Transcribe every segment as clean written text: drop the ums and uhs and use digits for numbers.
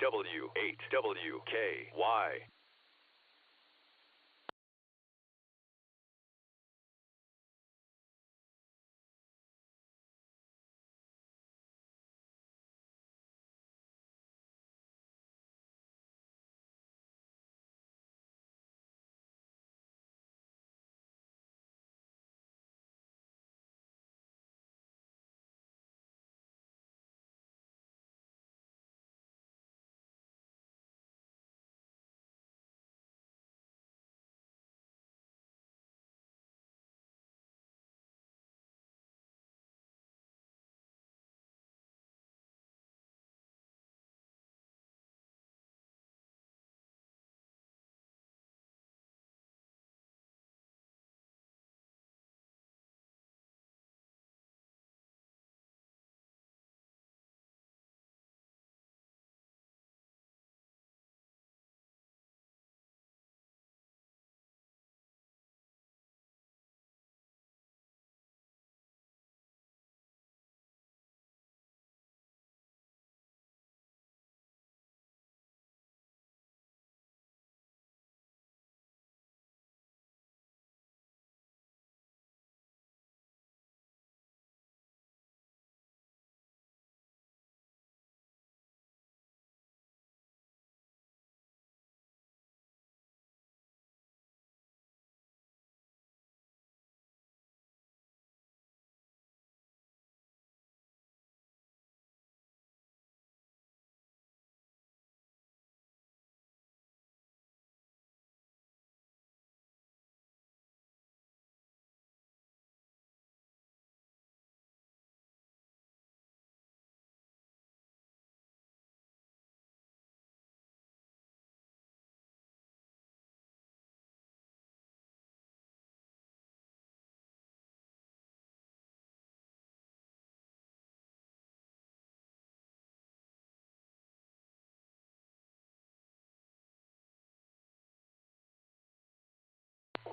W8WKY.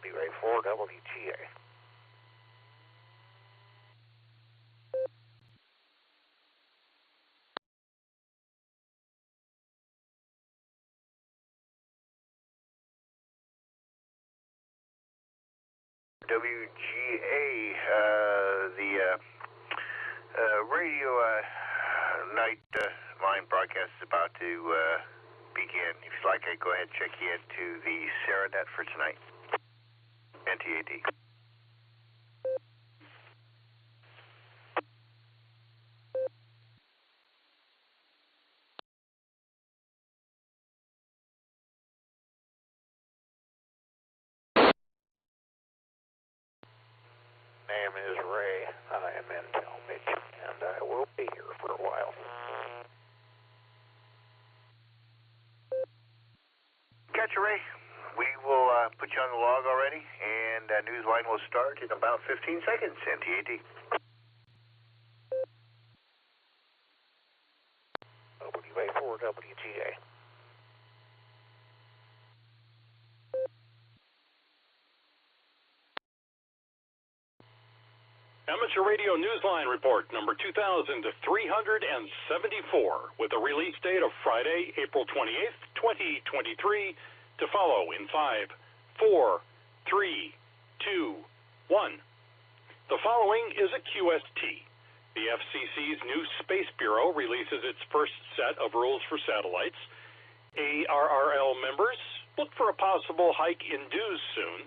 Ray 4 WGA. WGA, the radio night line broadcast is about to begin. If you'd like, go ahead and check into the SARAnet for tonight. NTAD. Name is Ray. I am Intel Mitch, and I will be here for a while. Catcher Ray, we will put you on the log already, and Newsline will start in about 15 seconds. NTAD. Ray 4 WGA. Amateur Radio Newsline Report number 2374 with a release date of Friday, April 28th, 2023 to follow in 5, 4, 3, 2, 1. The following is a QST. The FCC's new Space Bureau releases its first set of rules for satellites. ARRL members look for a possible hike in dues soon,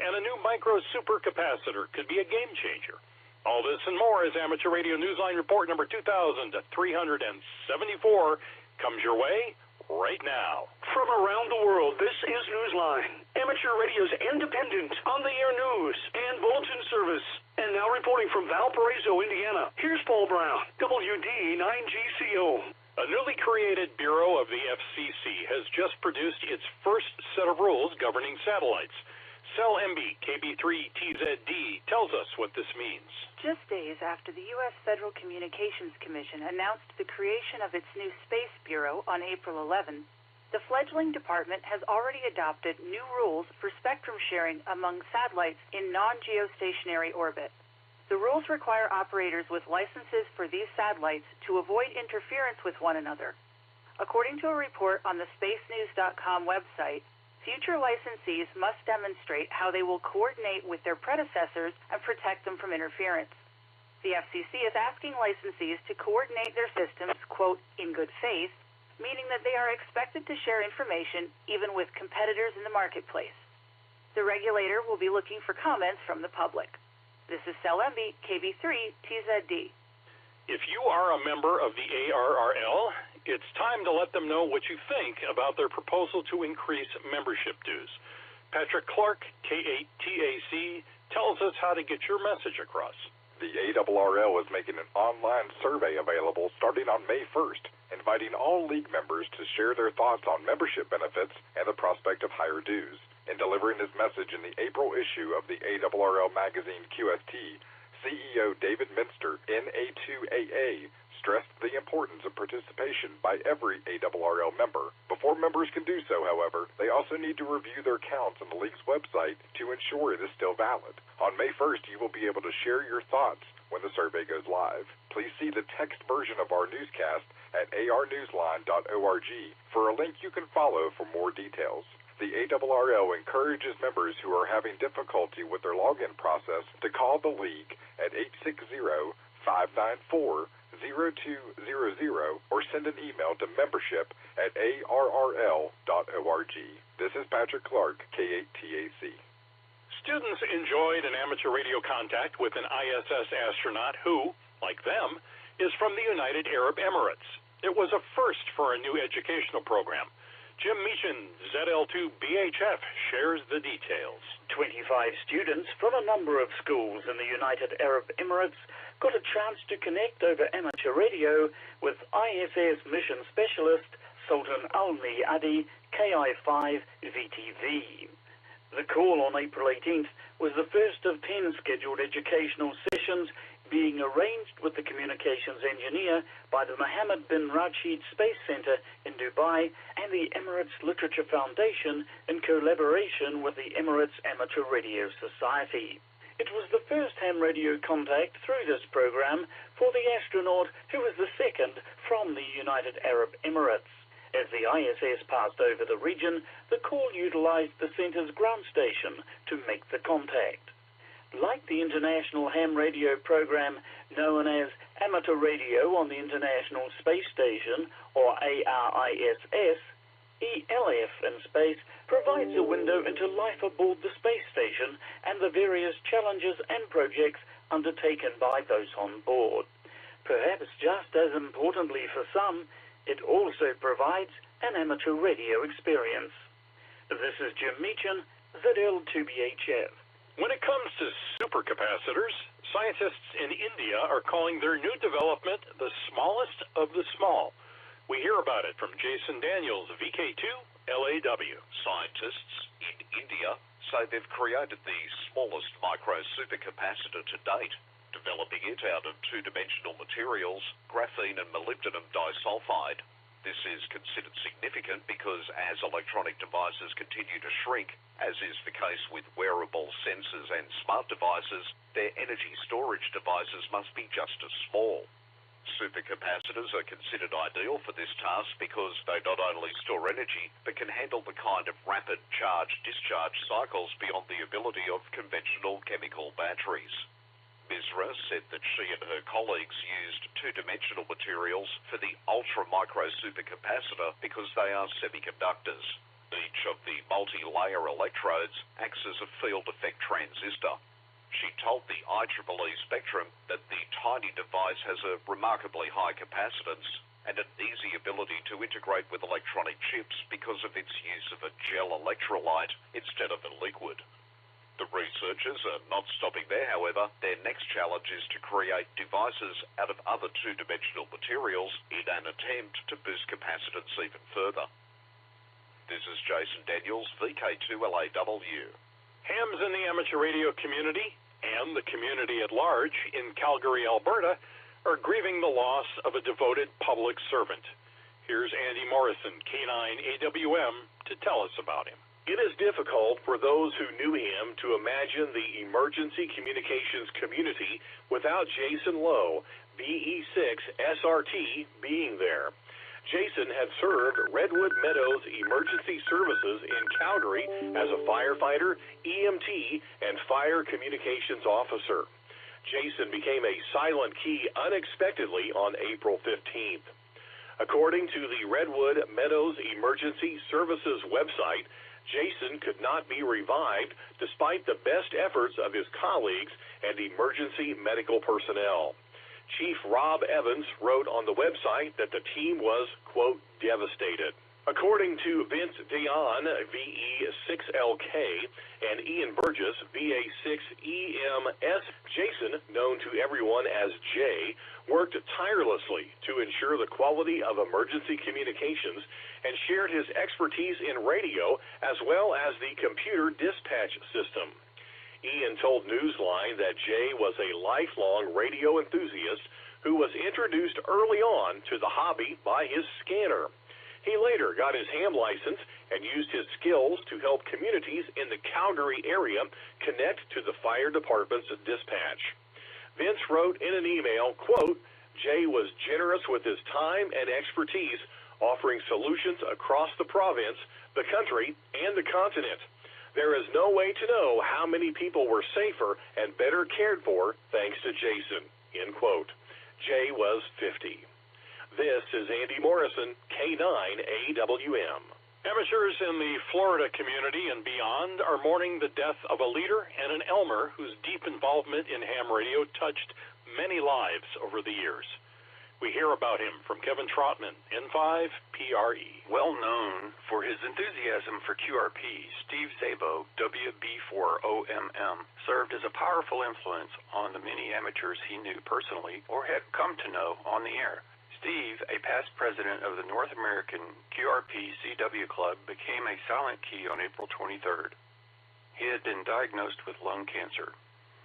and a new micro supercapacitor could be a game changer. All this and more as Amateur Radio Newsline Report number 2374 comes your way right now. From around the world, this is Newsline, Amateur Radio's independent, on-the-air news and bulletin service. And now reporting from Valparaiso, Indiana, here's Paul Brown, WD9GCO. A newly created Bureau of the FCC has just produced its first set of rules governing satellites. Cell MB KB3TZD tells us what this means. Just days after the U.S. Federal Communications Commission announced the creation of its new Space Bureau on April 11, the fledgling department has already adopted new rules for spectrum sharing among satellites in non-geostationary orbit. The rules require operators with licenses for these satellites to avoid interference with one another. According to a report on the spacenews.com website, future licensees must demonstrate how they will coordinate with their predecessors and protect them from interference. The FCC is asking licensees to coordinate their systems, quote, in good faith, meaning that they are expected to share information even with competitors in the marketplace. The regulator will be looking for comments from the public. This is Sel Emby, KB3 TZD. If you are a member of the ARRL, it's time to let them know what you think about their proposal to increase membership dues. Patrick Clark, K8TAC, tells us how to get your message across. The ARRL is making an online survey available starting on May 1st, inviting all league members to share their thoughts on membership benefits and the prospect of higher dues. In delivering his message in the April issue of the ARRL magazine QST, CEO David Minster, NA2AA, stressed the importance of participation by every ARRL member. Before members can do so, however, they also need to review their counts on the league's website to ensure it is still valid. On May 1st, you will be able to share your thoughts when the survey goes live. Please see the text version of our newscast at arnewsline.org for a link you can follow for more details. The ARRL encourages members who are having difficulty with their login process to call the league at 860-594-0200 or send an email to membership@arrl.org. This is Patrick Clark, K8TAC. Students enjoyed an amateur radio contact with an ISS astronaut who, like them, is from the United Arab Emirates. It was a first for a new educational program. Jim Meechan, ZL2BHF, shares the details. 25 students from a number of schools in the United Arab Emirates got a chance to connect over amateur radio with ISS mission specialist Sultan Al-Miadi KI5 VTV. The call on April 18th was the first of 10 scheduled educational sessions being arranged with the communications engineer by the Mohammed bin Rashid Space Center in Dubai and the Emirates Literature Foundation in collaboration with the Emirates Amateur Radio Society. It was the first ham radio contact through this program for the astronaut who was the second from the United Arab Emirates. As the ISS passed over the region, the call utilized the center's ground station to make the contact. Like the International Ham Radio program known as Amateur Radio on the International Space Station, or ARISS, ELF in space provides a window into life aboard the space station and the various challenges and projects undertaken by those on board. Perhaps just as importantly for some, it also provides an amateur radio experience. This is Jim Meechan, ZL2BHF. When it comes to supercapacitors, scientists in India are calling their new development the smallest of the small. We hear about it from Jason Daniels, VK2 LAW. Scientists in India say they've created the smallest micro supercapacitor to date, developing it out of two-dimensional materials, graphene and molybdenum disulfide. This is considered significant because as electronic devices continue to shrink, as is the case with wearable sensors and smart devices, their energy storage devices must be just as small. Supercapacitors are considered ideal for this task because they not only store energy, but can handle the kind of rapid charge-discharge cycles beyond the ability of conventional chemical batteries. Misra said that she and her colleagues used two-dimensional materials for the ultra-micro supercapacitor because they are semiconductors. Each of the multi-layer electrodes acts as a field effect transistor. She told the IEEE Spectrum that the tiny device has a remarkably high capacitance and an easy ability to integrate with electronic chips because of its use of a gel electrolyte instead of a liquid. The researchers are not stopping there, however. Their next challenge is to create devices out of other two-dimensional materials in an attempt to boost capacitance even further. This is Jason Daniels, VK2LAW. Hams in the amateur radio community and the community at large in Calgary, Alberta, are grieving the loss of a devoted public servant. Here's Andy Morrison, K9AWM, to tell us about him. It is difficult for those who knew him to imagine the emergency communications community without Jason Lowe, BE6 SRT, being there. Jason had served Redwood Meadows Emergency Services in Calgary as a firefighter, EMT, and fire communications officer. Jason became a silent key unexpectedly on April 15th. According to the Redwood Meadows Emergency Services website, Jason could not be revived despite the best efforts of his colleagues and emergency medical personnel. Chief Rob Evans wrote on the website that the team was, quote, devastated. According to Vince Dion, VE6LK, and Ian Burgess, VA6EMS, Jason, known to everyone as Jay, worked tirelessly to ensure the quality of emergency communications and shared his expertise in radio as well as the computer dispatch system. Ian told Newsline that Jay was a lifelong radio enthusiast who was introduced early on to the hobby by his scanner. He later got his ham license and used his skills to help communities in the Calgary area connect to the fire department's dispatch. Vince wrote in an email, quote, Jay was generous with his time and expertise, offering solutions across the province, the country, and the continent. There is no way to know how many people were safer and better cared for thanks to Jason, end quote. Jay was 50. This is Andy Morrison, K9AWM. Amateurs in the Florida community and beyond are mourning the death of a leader and an Elmer whose deep involvement in ham radio touched many lives over the years. We hear about him from Kevin Trotman, N5PRE. Well known for his enthusiasm for QRP, Steve Szabo, WB4OMM, served as a powerful influence on the many amateurs he knew personally or had come to know on the air. Steve, a past president of the North American QRP-CW Club, became a silent key on April 23rd. He had been diagnosed with lung cancer.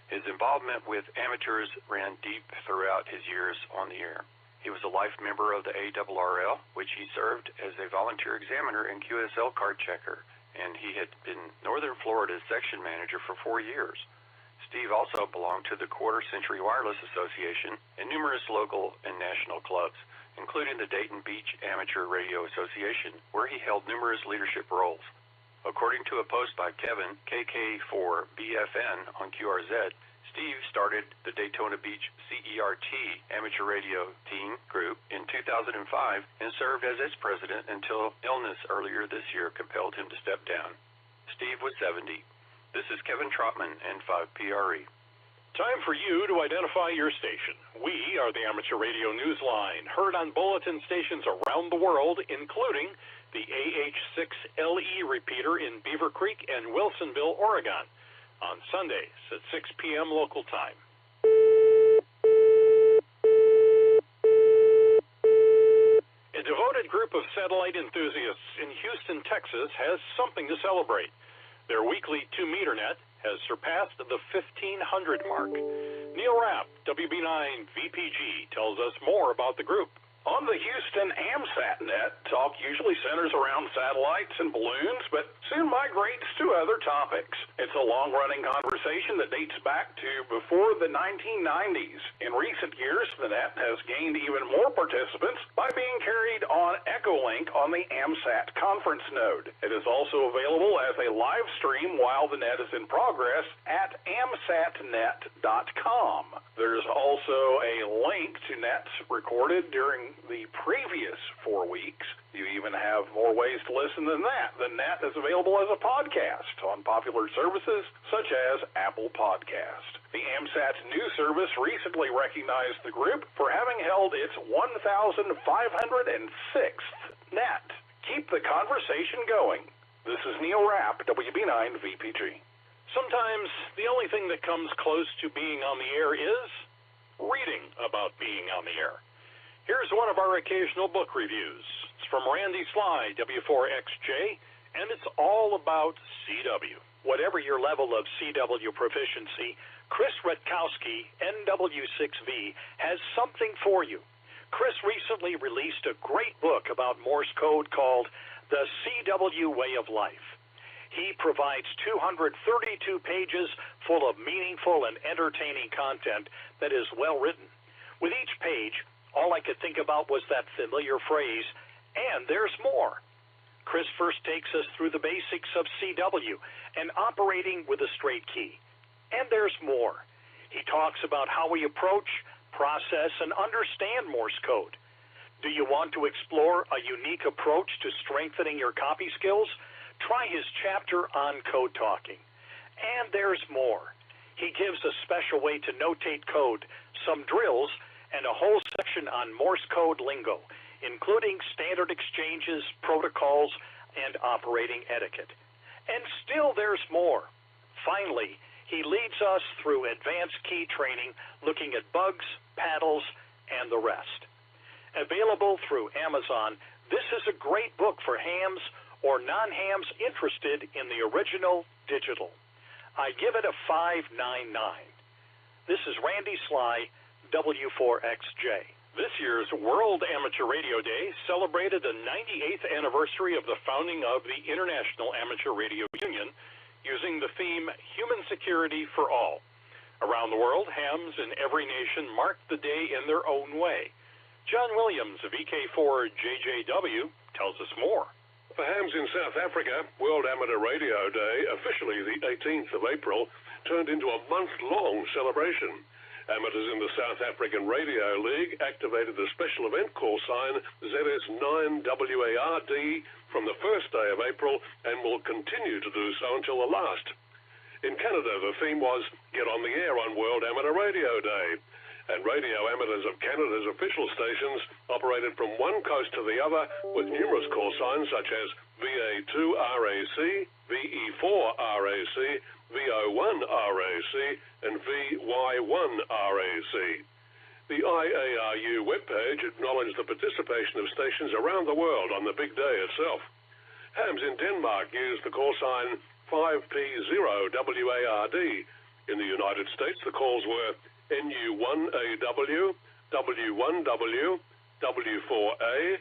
His involvement with amateurs ran deep throughout his years on the air. He was a life member of the ARRL, which he served as a volunteer examiner and QSL card checker, and he had been Northern Florida's section manager for 4 years. Steve also belonged to the Quarter Century Wireless Association and numerous local and national clubs, including the Dayton Beach Amateur Radio Association, where he held numerous leadership roles. According to a post by Kevin, KK4BFN on QRZ, Steve started the Daytona Beach CERT Amateur Radio Team Group in 2005 and served as its president until illness earlier this year compelled him to step down. Steve was 70. This is Kevin Trotman, N5PRE. Time for you to identify your station. We are the Amateur Radio Newsline, heard on bulletin stations around the world, including the AH6LE repeater in Beaver Creek and Wilsonville, Oregon, on Sundays at 6 p.m. local time. A devoted group of satellite enthusiasts in Houston, Texas, has something to celebrate. Their weekly 2-meter net has surpassed the 1,500 mark. Neil Rapp, WB9 VPG, tells us more about the group. On the Houston AMSAT net, talk usually centers around satellites and balloons, but soon migrates to other topics. It's a long-running conversation that dates back to before the 1990s. In recent years, the net has gained even more participants by being carried on Echolink on the AMSAT conference node. It is also available as a live stream while the net is in progress at amsatnet.com. There's also a link to nets recorded during the previous 4 weeks. You even have more ways to listen than that. The net is available as a podcast on popular services such as Apple Podcast. The AMSAT news service recently recognized the group for having held its 1,506th net. Keep the conversation going. This is Neil Rapp, WB9 VPG. Sometimes the only thing that comes close to being on the air is reading about being on the air. Here's one of our occasional book reviews. It's from Randy Sly, W4XJ, and it's all about CW. Whatever your level of CW proficiency, Chris Rutkowski, NW6V, has something for you. Chris recently released a great book about Morse code called The CW Way of Life. He provides 232 pages full of meaningful and entertaining content that is well written. With each page, all I could think about was that familiar phrase, And there's more. Chris first takes us through the basics of CW and operating with a straight key. And there's more. He talks about how we approach, process, and understand Morse code. Do you want to explore a unique approach to strengthening your copy skills? Try his chapter on code talking. And there's more. He gives a special way to notate code, some drills, and a whole section on Morse code lingo, including standard exchanges, protocols, and operating etiquette. And still there's more. Finally, he leads us through advanced key training, looking at bugs, paddles, and the rest. Available through Amazon, this is a great book for hams or non-hams interested in the original digital. I give it a 5.99. This is Randy Sly, W4XJ. This year's World Amateur Radio Day celebrated the 98th anniversary of the founding of the International Amateur Radio Union using the theme Human Security for All. Around the world, hams in every nation marked the day in their own way. John Williams of EK4JJW tells us more. For hams in South Africa, World Amateur Radio Day, officially the 18th of April, turned into a month-long celebration. Amateurs in the South African Radio League activated the special event call sign ZS9WARD from the first day of April and will continue to do so until the last. In Canada, the theme was Get on the Air on World Amateur Radio Day, and radio amateurs of Canada's official stations operated from one coast to the other with numerous call signs such as VA2RAC, VE4RAC, VO1RAC, and VY1RAC. The IARU webpage acknowledged the participation of stations around the world on the big day itself. Hams in Denmark used the call sign 5P0WARD. In the United States, the calls were NU1AW, W1W, W4A,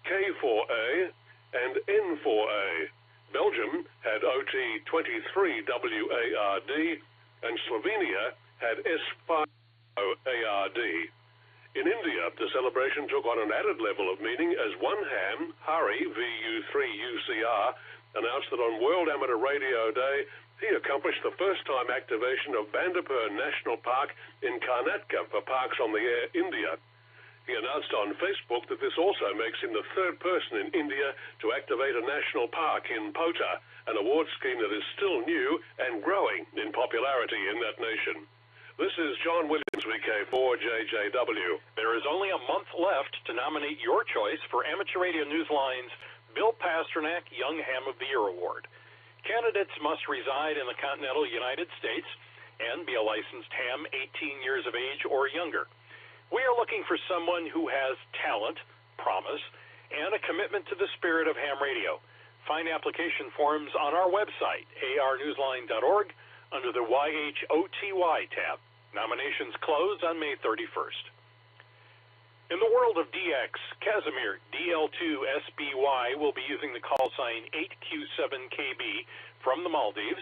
K4A, and N4A. Belgium had OT23WARD, and Slovenia had S5ARD. In India, the celebration took on an added level of meaning as one ham, Hari, VU3UCR, announced that on World Amateur Radio Day, he accomplished the first-time activation of Bandipur National Park in Karnataka for Parks on the Air, India. He announced on Facebook that this also makes him the third person in India to activate a national park in Pota, an award scheme that is still new and growing in popularity in that nation. This is John Williams, VK4JJW. There is only a month left to nominate your choice for Amateur Radio Newsline's Bill Pasternak Young Ham of the Year Award. Candidates must reside in the continental United States and be a licensed ham 18 years of age or younger. We are looking for someone who has talent, promise, and a commitment to the spirit of ham radio. Find application forms on our website, arnewsline.org, under the YHOTY tab. Nominations close on May 31st. In the world of DX, Casimir DL2SBY will be using the call sign 8Q7KB from the Maldives,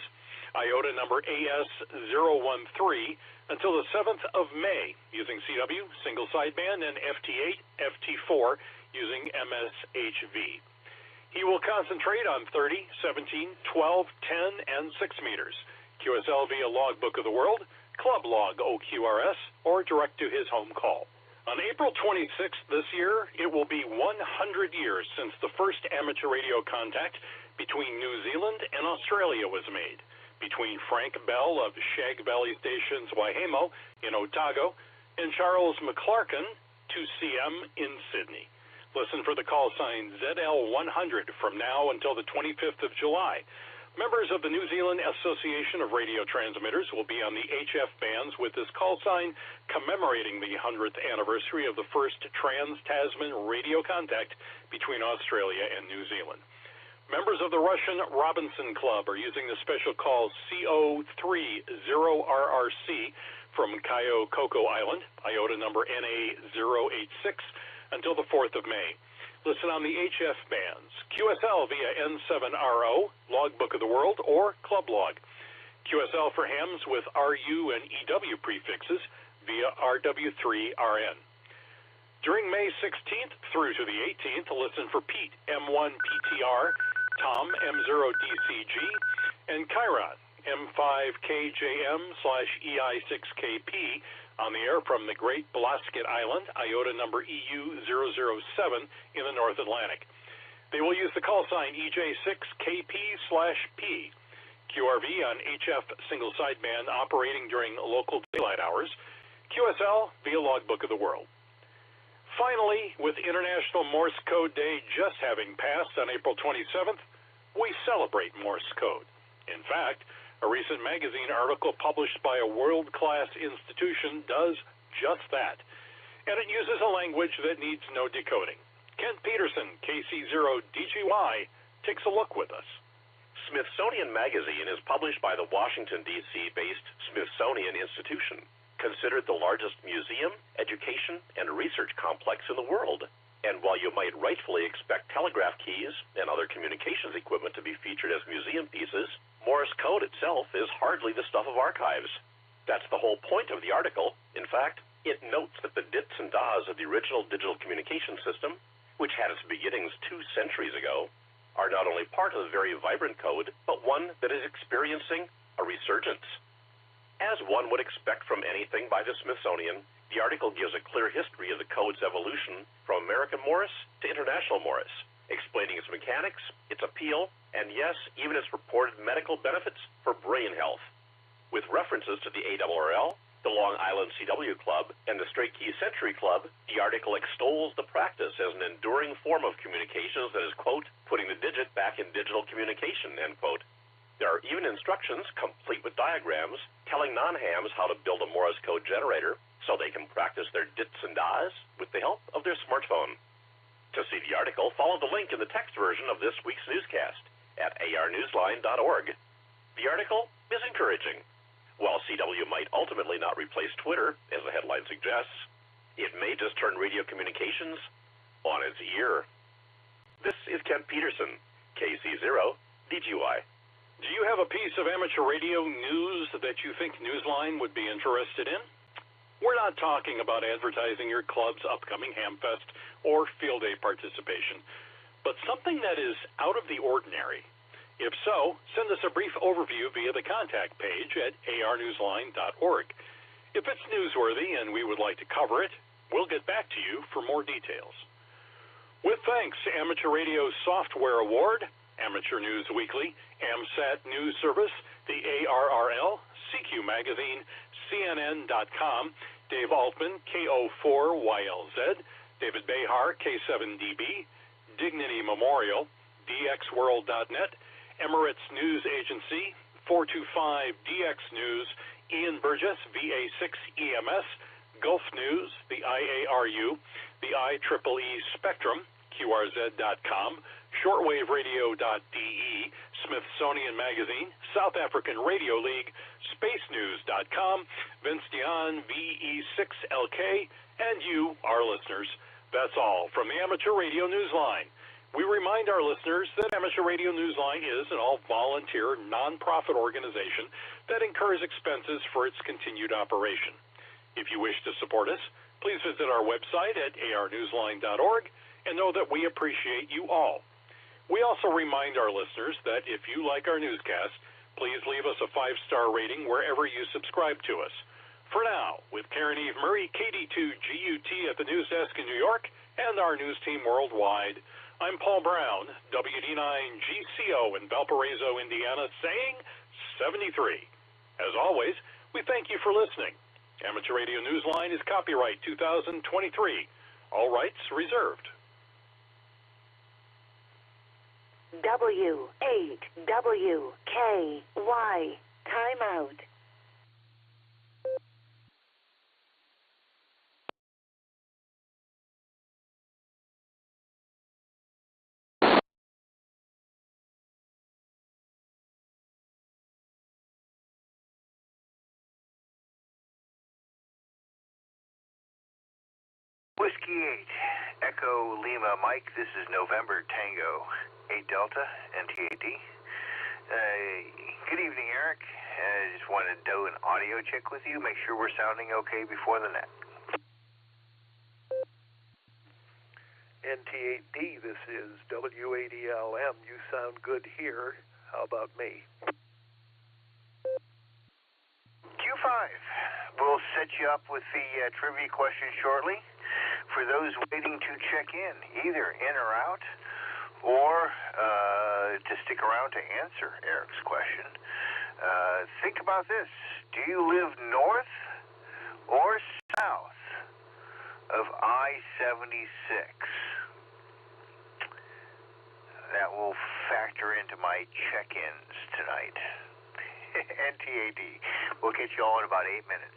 IOTA number AS013, until the 7th of May using CW, single sideband, and FT8, FT4 using MSHV. He will concentrate on 30, 17, 12, 10, and 6 meters, QSL via Logbook of the World, Club Log OQRS, or direct to his home call. On April 26th this year, it will be 100 years since the first amateur radio contact between New Zealand and Australia was made, between Frank Bell of Shag Valley Stations Waihemo in Otago and Charles McClarkin, 2CM in Sydney. Listen for the call sign ZL100 from now until the 25th of July. Members of the New Zealand Association of Radio Transmitters will be on the HF bands with this call sign commemorating the 100th anniversary of the first trans-Tasman radio contact between Australia and New Zealand. Members of the Russian Robinson Club are using the special call CO30RRC from Cayo Coco Island, IOTA number NA086, until the 4th of May. Listen on the HF bands, QSL via N7RO, Logbook of the World, or Club Log. QSL for hams with RU and EW prefixes via RW3RN. During May 16th through to the 18th, listen for Pete, M1PTR, Tom, M0DCG, and Chiron, M5KJM/EI6KP, on the air from the Great Blasket Island, IOTA number EU007 in the North Atlantic. They will use the call sign EJ6KP/P. QRV on HF single sideband operating during local daylight hours. QSL via Logbook of the World. Finally, with International Morse Code Day just having passed on April 27th, we celebrate Morse code. In fact, a recent magazine article published by a world-class institution does just that, and it uses a language that needs no decoding. Kent Peterson, KC0DGY, takes a look with us. Smithsonian Magazine is published by the Washington, D.C.-based Smithsonian Institution, considered the largest museum, education, and research complex in the world. And while you might rightfully expect telegraph keys and other communications equipment to be featured as museum pieces, Morse code itself is hardly the stuff of archives. That's the whole point of the article. In fact, it notes that the dits and das of the original digital communication system, which had its beginnings 2 centuries ago, are not only part of the very vibrant code, but one that is experiencing a resurgence. As one would expect from anything by the Smithsonian, the article gives a clear history of the code's evolution from American Morse to International Morse, explaining its mechanics, its appeal, and yes, even its reported medical benefits for brain health. With references to the ARRL, the Long Island CW Club, and the Straight Key Century Club, the article extols the practice as an enduring form of communications that is, quote, putting the digit back in digital communication, end quote. There are even instructions, complete with diagrams, telling non-hams how to build a Morse code generator so they can practice their dits and das with the help of their smartphone. To see the article, follow the link in the text version of this week's newscast at arnewsline.org. The article is encouraging. While CW might ultimately not replace Twitter, as the headline suggests, it may just turn radio communications on its ear. This is Kent Peterson, KC0DGY. Do you have a piece of amateur radio news that you think Newsline would be interested in? We're not talking about advertising your club's upcoming Hamfest or Field Day participation, but something that is out of the ordinary. If so, send us a brief overview via the contact page at arnewsline.org. If it's newsworthy and we would like to cover it, we'll get back to you for more details. With thanks to Amateur Radio Software Award, Amateur News Weekly, AMSAT News Service, the ARRL, CQ Magazine, CNN.com, Dave Altman, KO4YLZ, David Behar, K7DB, Dignity Memorial, DXWorld.net, Emirates News Agency, 425DX News, Ian Burgess, VA6EMS, Gulf News, the IARU, the IEEE Spectrum, QRZ.com, shortwaveradio.de, Smithsonian Magazine, South African Radio League, spacenews.com, Vince Dion, VE6LK, and you, our listeners. That's all from the Amateur Radio Newsline. We remind our listeners that Amateur Radio Newsline is an all-volunteer, non-profit organization that incurs expenses for its continued operation. If you wish to support us, please visit our website at arnewsline.org and know that we appreciate you all. We also remind our listeners that if you like our newscast, please leave us a 5-star rating wherever you subscribe to us. For now, with Karen Eve Murray, KD2GUT at the news desk in New York, and our news team worldwide, I'm Paul Brown, WD9GCO in Valparaiso, Indiana, saying 73. As always, we thank you for listening. Amateur Radio Newsline is copyright 2023. All rights reserved. W8WKY. Time out. Whiskey 8, Echo Lima Mike, this is November Tango, 8 Delta, NTAD. Good evening, Eric. I just wanted to do an audio check with you, make sure we're sounding okay before the net. NT8D, this is W8ELM. You sound good here. How about me? Q5. We'll set you up with the trivia question shortly. For those waiting to check in, either in or out, or to stick around to answer Eric's question, think about this. Do you live north or south of I-76? That will factor into my check-ins tonight. NTAD. We'll get you all in about 8 minutes.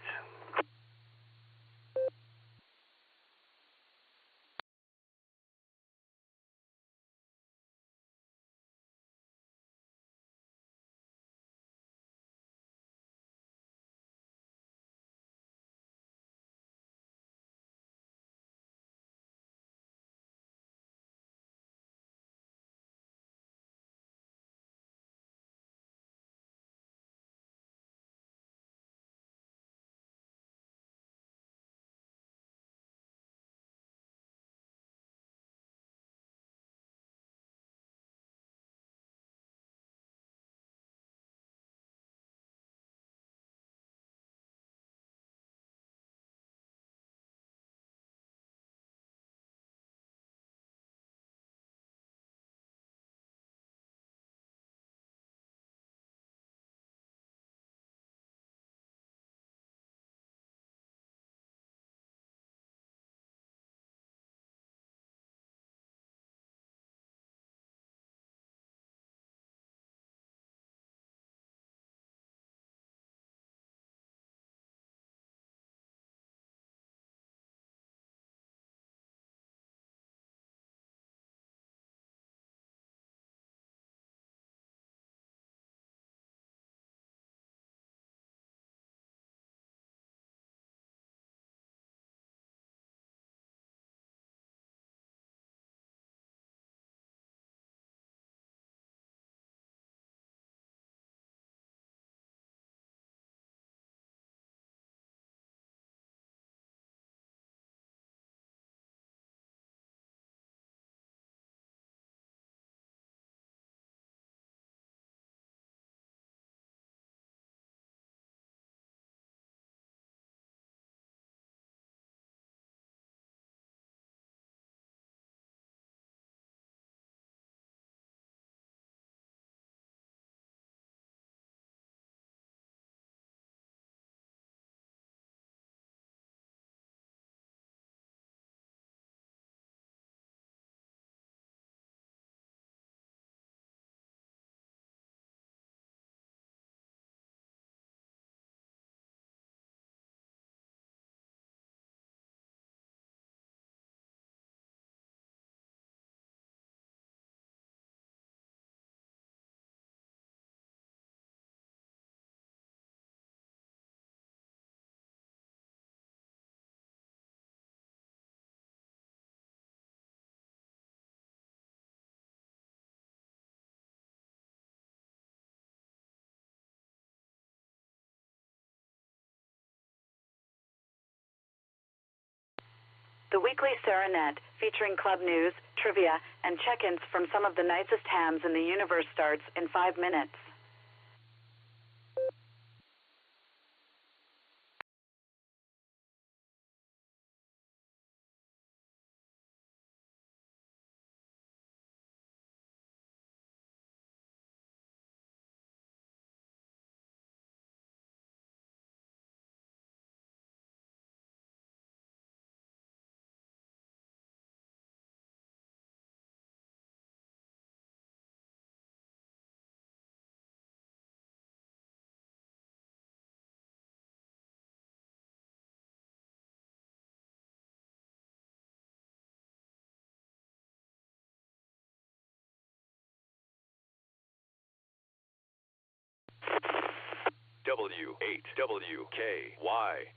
The weekly Serenet, featuring club news, trivia, and check-ins from some of the nicest hams in the universe starts in 5 minutes. W8WKY.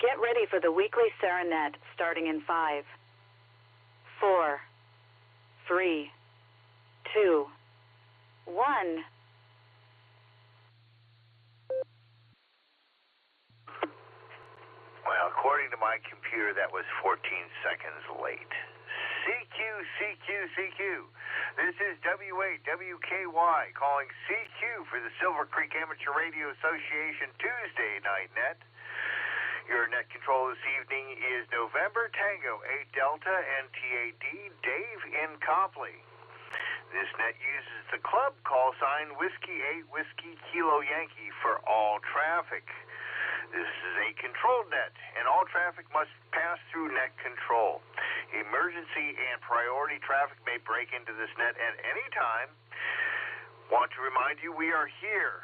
Get ready for the weekly SaraNet starting in 5, 4, 3, 2, 1. Well, according to my computer, that was 14 seconds late. CQ, CQ, CQ. This is W8WKY calling CQ for the Silvercreek Amateur Radio Association Tuesday Night Net. Your net control this evening is November Tango 8 Delta NTAD Dave in Copley. This net uses the club call sign Whiskey 8 Whiskey Kilo Yankee for all traffic. This is a controlled net, and all traffic must pass through net control. Emergency and priority traffic may break into this net at any time. Want to remind you we are here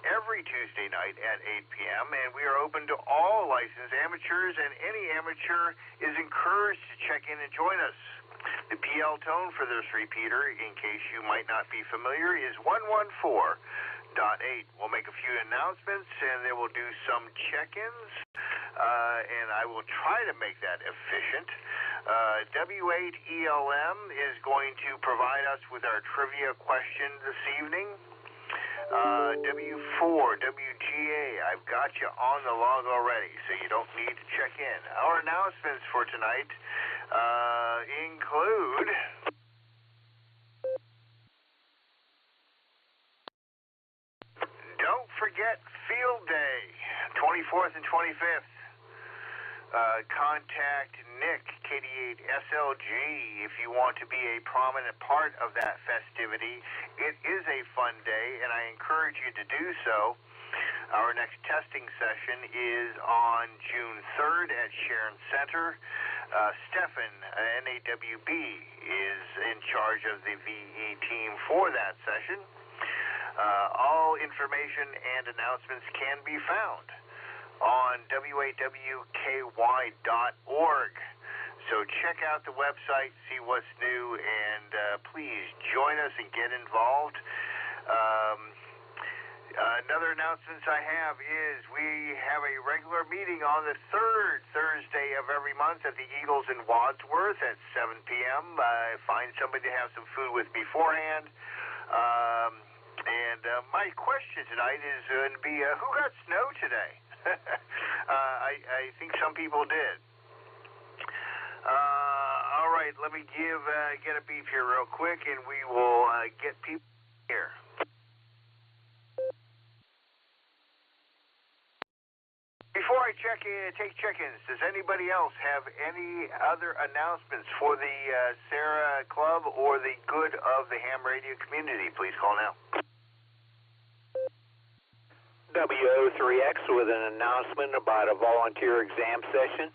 every Tuesday night at 8 p.m., and we are open to all licensed amateurs, and any amateur is encouraged to check in and join us. The PL tone for this repeater, in case you might not be familiar, is 114.8. We'll make a few announcements, and then we'll do some check-ins, and I will try to make that efficient. W8ELM is going to provide us with our trivia question this evening. W4WGA, I've got you on the log already, so you don't need to check in. Our announcements for tonight include... Don't forget Field Day, 24th and 25th. Contact Nick, KD8SLG, if you want to be a prominent part of that festivity. It is a fun day, and I encourage you to do so. Our next testing session is on June 3rd at Sharon Center. Stefan, NAWB, is in charge of the VE team for that session. All information and announcements can be found on W8WKY.org. So check out the website, see what's new, and please join us and get involved. Another announcement I have is we have a regular meeting on the third Thursday of every month at the Eagles in Wadsworth at 7 p.m. Find somebody to have some food with beforehand. And my question tonight is going to be, who got snow today? I think some people did. All right, let me get a beep here real quick, and we will get people here. Before I take check-ins, does anybody else have any other announcements for the Sarah Club or the good of the ham radio community? Please call now. WO3X with an announcement about a volunteer exam session.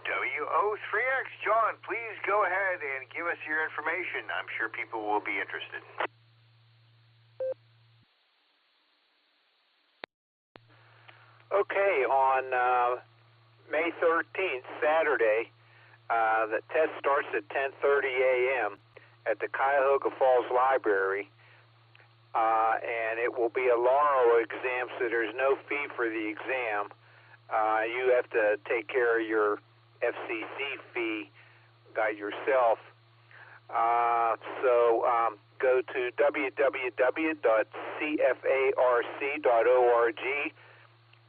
WO3X, John, please go ahead and give us your information. I'm sure people will be interested. Okay, on May 13th, Saturday, the test starts at 10:30 a.m. at the Cuyahoga Falls Library, and it will be a Laurel exam, so there's no fee for the exam. You have to take care of your FCC fee by yourself. So go to www.cfarc.org,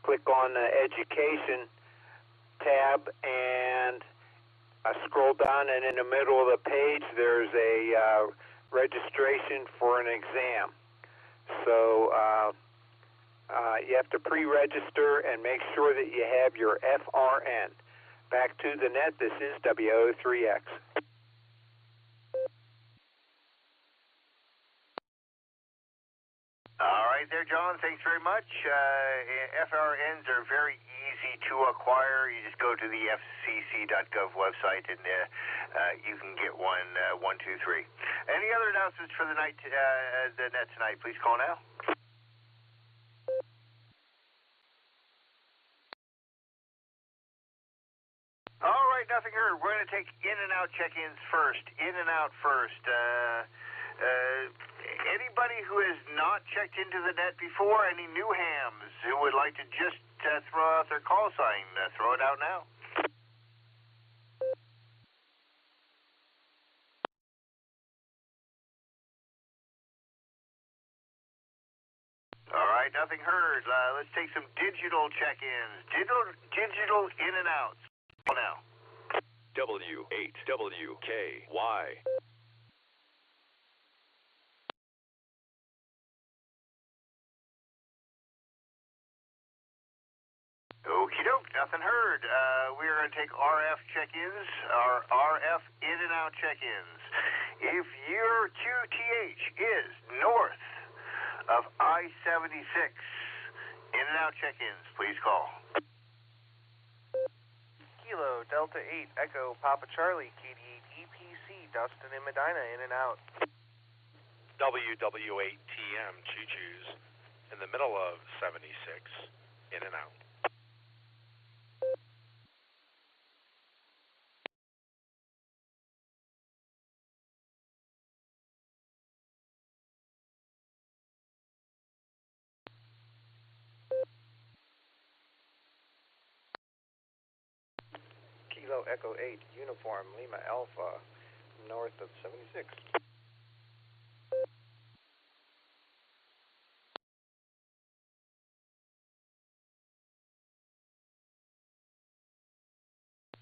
click on the Education tab, and scroll down, and in the middle of the page there's a registration for an exam. So you have to pre-register and make sure that you have your FRN. Back to the net, this is WO3X. All right there, John. Thanks very much. FRNs are very easy to acquire. You just go to the fcc.gov website, and you can get one, 1, 2, 3. Any other announcements for the net tonight? Please call now. All right, nothing heard. We're going to take in and out check-ins first. In and out first. Anybody who has not checked into the net before, any new hams who would like to just throw out their call sign, throw it out now. All right, nothing heard. Let's take some digital check-ins. Digital in and outs. Now. W8WKY. Okie doke, nothing heard. We are going to take RF check-ins, our RF in and out check-ins. If your QTH is north of I-76, in and out check-ins, please call. Kilo Delta 8 Echo Papa Charlie KD8 EPC Dustin and Medina in and out. WW8TM Choo-Choos in the middle of 76 in and out. Kilo Echo 8 Uniform Lima Alpha north of 76.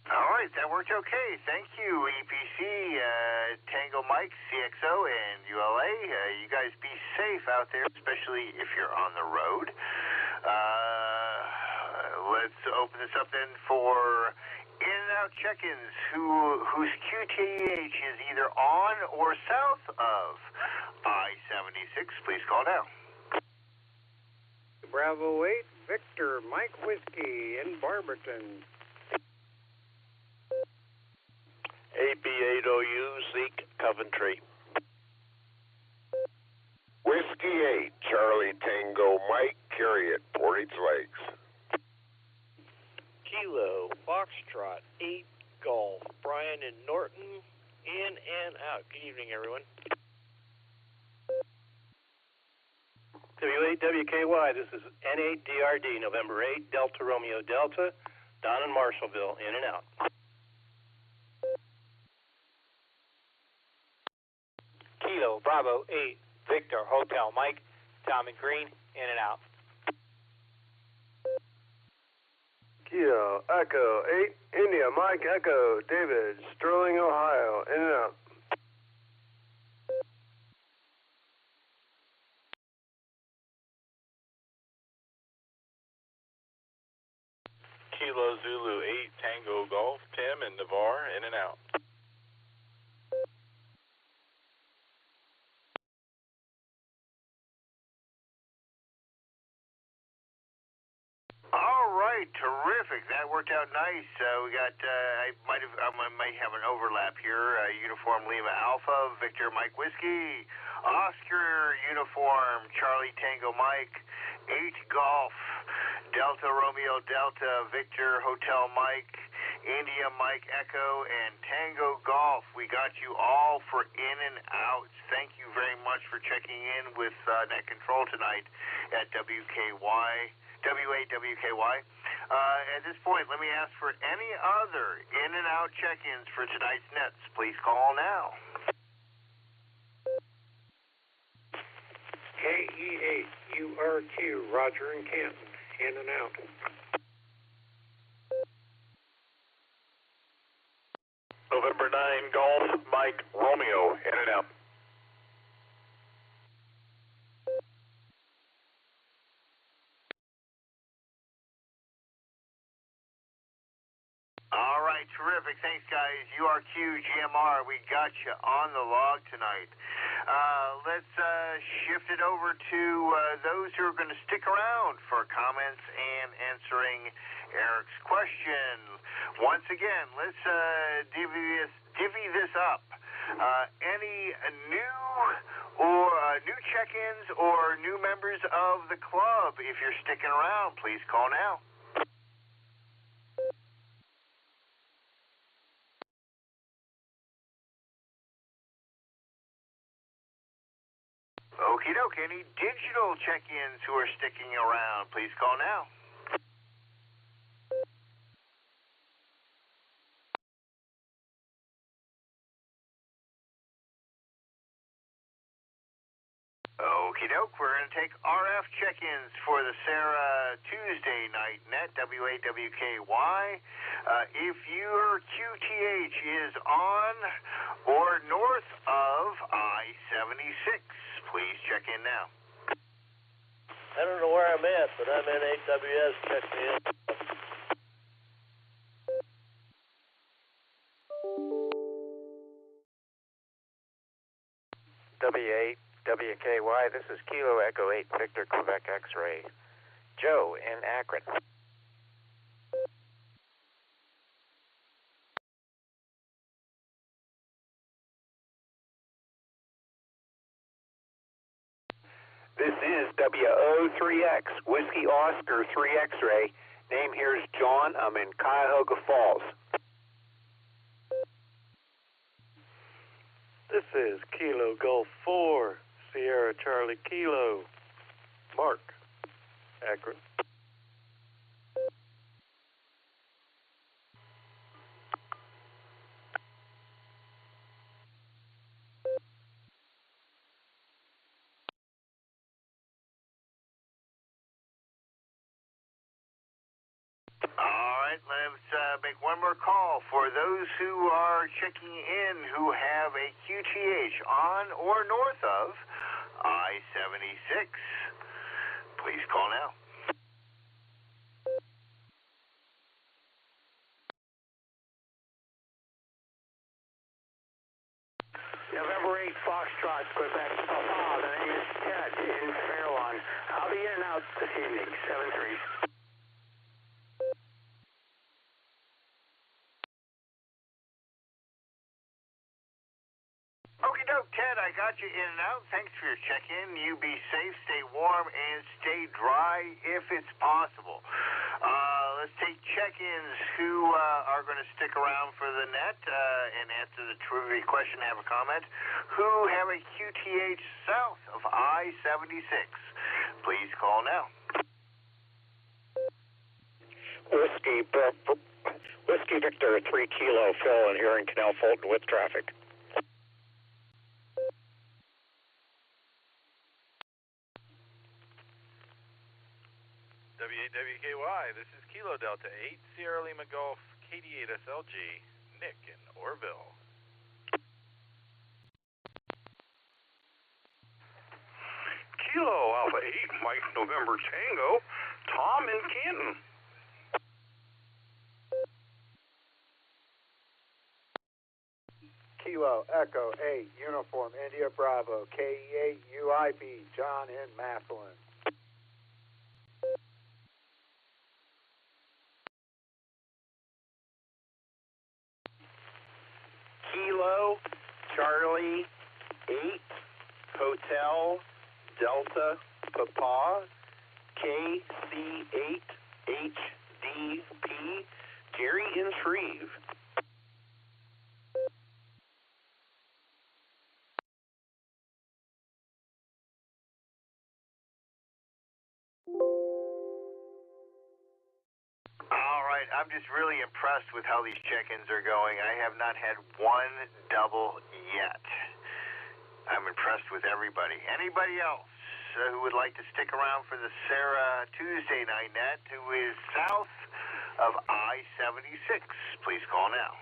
All right, that worked okay. Thank you, EPC, Tango Mike, CXO, and ULA. You guys be safe out there, especially if you're on the road. Let's open this up then for in and out check-ins whose QTH is either on or south of I-76. Please call now. Bravo 8, Victor, Mike Whiskey in Barberton. AB8OU, Zeke, Coventry. Whiskey 8, Charlie Tango Mike, Carriot, Portage Lakes. Kilo, Foxtrot, 8, Golf, Brian and Norton, in and out. Good evening, everyone. W8WKY, this is N8DRD, November 8, Delta Romeo Delta, Don and Marshallville, in and out. Kilo, Bravo 8, Victor, Hotel Mike, Tommy Green, in and out. Kilo, Echo 8, India, Mike, Echo, David, Sterling, Ohio, in and out. Kilo, Zulu 8, Tango Golf, Tim and Navarre, in and out. All right, terrific. That worked out nice. We got, I might have an overlap here. Uniform Lima Alpha, Victor Mike Whiskey, Oscar Uniform Charlie Tango Mike, 8 Golf, Delta Romeo Delta, Victor Hotel Mike, India Mike Echo, and Tango Golf. We got you all for in and outs. Thank you very much for checking in with Net Control tonight at W8WKY. At this point, let me ask for any other in and out check-ins for tonight's nets. Please call now. KE8, URQ, Roger and Canton, in and out. November 9, Golf, Mike, Romeo, in and out. All right, terrific. Thanks, guys. URQ, GMR, we got you on the log tonight. Let's shift it over to those who are going to stick around for comments and answering Eric's question. Once again, let's divvy this up. Any new check-ins or new members of the club, if you're sticking around, please call now. Okie doke. Any digital check-ins who are sticking around, please call now. Okie doke. We're going to take RF check-ins for the Sarah Tuesday night net, WAWKY. If your QTH is on or north of I-76, please check in now. I don't know where I'm at, but I'm in AWS. Check me in. W8 WKY, this is Kilo Echo 8 Victor Quebec X-Ray. Joe in Akron. This is WO3X, Whiskey Oscar 3 X-Ray. Name here is John. I'm in Cuyahoga Falls. This is Kilo Golf 4, Sierra Charlie Kilo, Mark, Akron. All right, let's make one more call for those who are checking in who have a QTH on or north of I-76. Please call now. November 8, Foxtrot, Quebec, Papa. The name is Ted in Fairlawn. I'll be in and out this evening, 7-3. Okie doke, Ted, I got you in and out. Thanks for your check-in. You be safe, stay warm, and stay dry if it's possible. Let's take check-ins who are going to stick around for the net and answer the trivia question, have a comment. Who have a QTH south of I-76? Please call now. Whiskey Victor 3 Kilo Phil in here in Canal Fulton with traffic. WAWKY, this is Kilo Delta 8, Sierra Lima Golf, KD8 SLG, Nick in Orville. Kilo Alpha 8, Mike November Tango, Tom in Canton. Kilo Echo 8, Uniform India Bravo, KE8 UIB, John in Massillon. Kilo Charlie 8 Hotel Delta Papa KC8 HDP Jerry in Shreve. All right, I'm just really impressed with how these check-ins are going. I have not had one double yet. I'm impressed with everybody. Anybody else who would like to stick around for the Sarah Tuesday night net who is south of I-76? Please call now.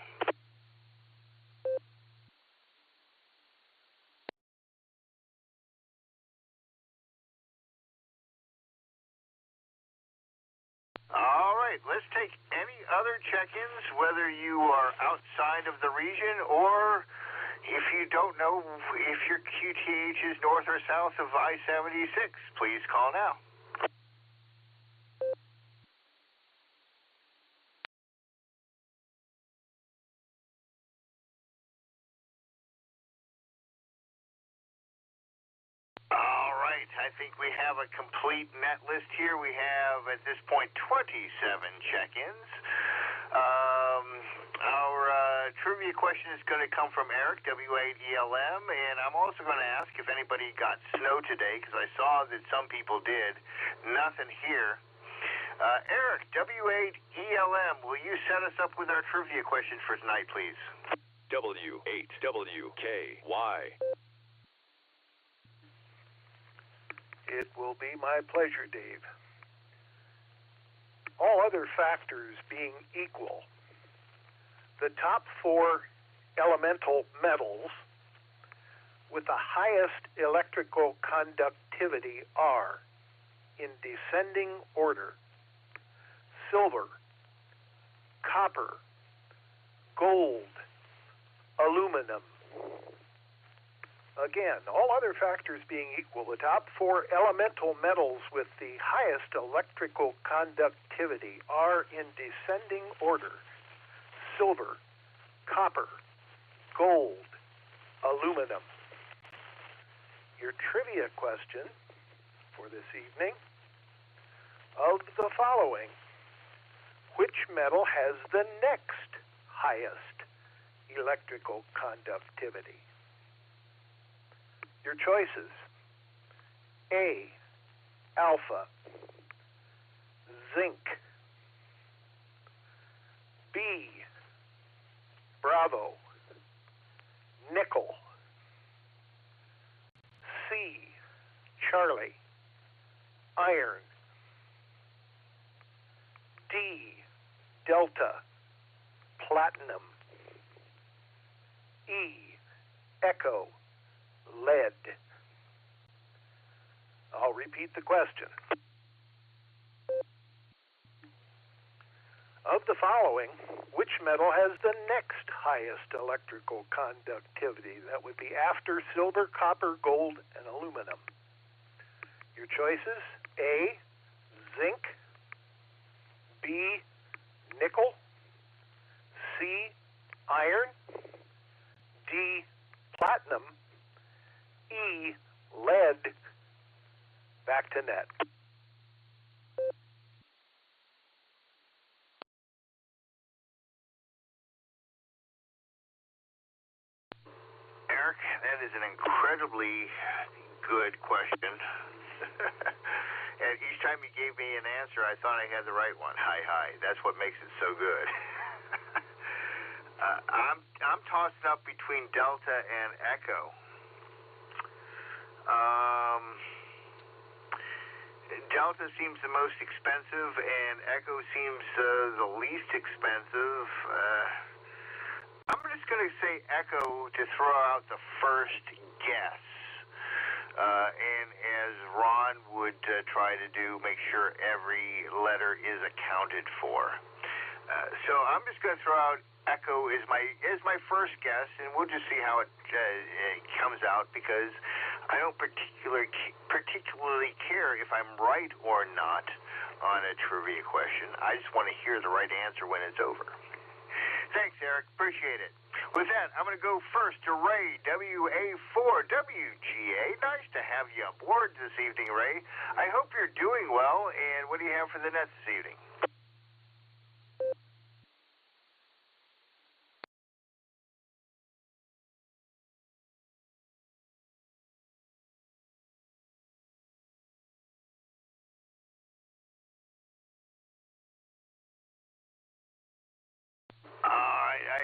All right, let's take any other check-ins, whether you are outside of the region or if you don't know if your QTH is north or south of I-76. Please call now. All right, I think we have a complete net list here. We have, at this point, 27 check-ins. Our trivia question is going to come from Eric, W8ELM, and I'm also going to ask if anybody got snow today, because I saw that some people did. Nothing here. Eric, W8ELM, will you set us up with our trivia question for tonight, please? W8WKY. It will be my pleasure, Dave. All other factors being equal, the top 4 elemental metals with the highest electrical conductivity are, in descending order, silver, copper, gold, aluminum. Again, all other factors being equal, the top 4 elemental metals with the highest electrical conductivity are, in descending order, silver, copper, gold, aluminum. Your trivia question for this evening: of the following, which metal has the next highest electrical conductivity? Your choices: A, alpha, zinc, B, bravo, nickel, C, Charlie, iron, D, delta, platinum, E, echo, lead. I'll repeat the question. Of the following, which metal has the next highest electrical conductivity? That would be after silver, copper, gold, and aluminum. Your choices: A, zinc, B, nickel, C, iron, D, platinum, E, lead. Back to net. Eric, that is an incredibly good question. And each time you gave me an answer, I thought I had the right one. Hi. That's what makes it so good. I'm tossed up between delta and echo. Delta seems the most expensive, and echo seems the least expensive. I'm just going to say echo to throw out the first guess. And as Ron would try to do, make sure every letter is accounted for. So I'm just going to throw out echo is my first guess, and we'll just see how it comes out, because I don't particularly care if I'm right or not on a trivia question. I just want to hear the right answer when it's over. Thanks, Eric. Appreciate it. With that, I'm going to go first to Ray, WA4WGA. Nice to have you on board this evening, Ray. I hope you're doing well, and what do you have for the net this evening?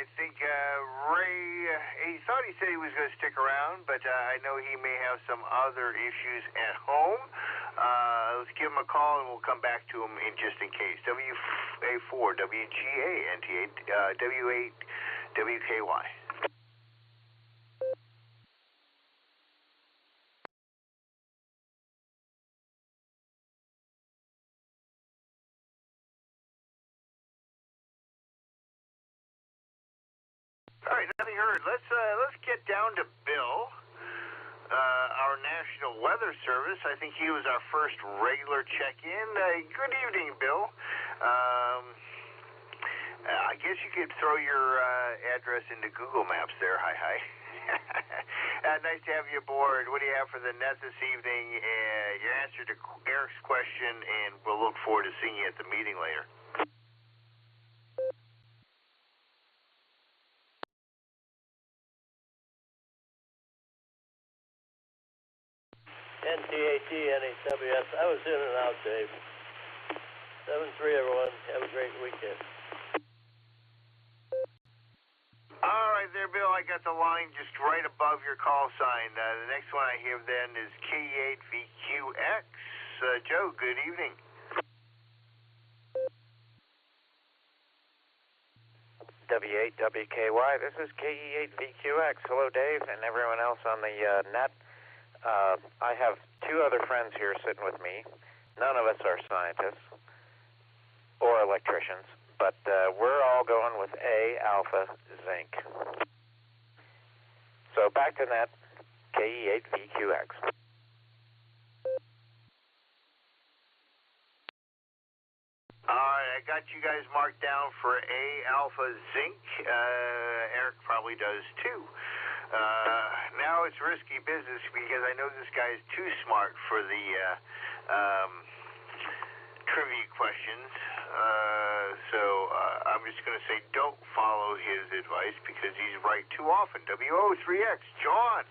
I think Ray, he thought he said he was going to stick around, but I know he may have some other issues at home. Let's give him a call, and we'll come back to him just in case. WA4WGA, NTA, W8WKY. All right, nothing heard. Let's get down to Bill, our National Weather Service. I think he was our first regular check-in. Good evening, Bill. I guess you could throw your address into Google Maps there. Hi. Nice to have you aboard. What do you have for the net this evening? Your answer to Eric's question, and we'll look forward to seeing you at the meeting later. NTAT, NHWS. I was in and out, Dave. 7-3, everyone. Have a great weekend. All right there, Bill. I got the line just right above your call sign. The next one I have then is K8VQX. Joe, good evening. W8WKY, this is KE8VQX. Hello, Dave, and everyone else on the net. I have two other friends here sitting with me. None of us are scientists or electricians, but we're all going with A alpha zinc. So back to net, KE8VQX. All right, I got you guys marked down for A alpha zinc. Eric probably does too. Now it's risky business because I know this guy is too smart for the trivia questions. So I'm just going to say don't follow his advice because he's right too often. WO3X, John.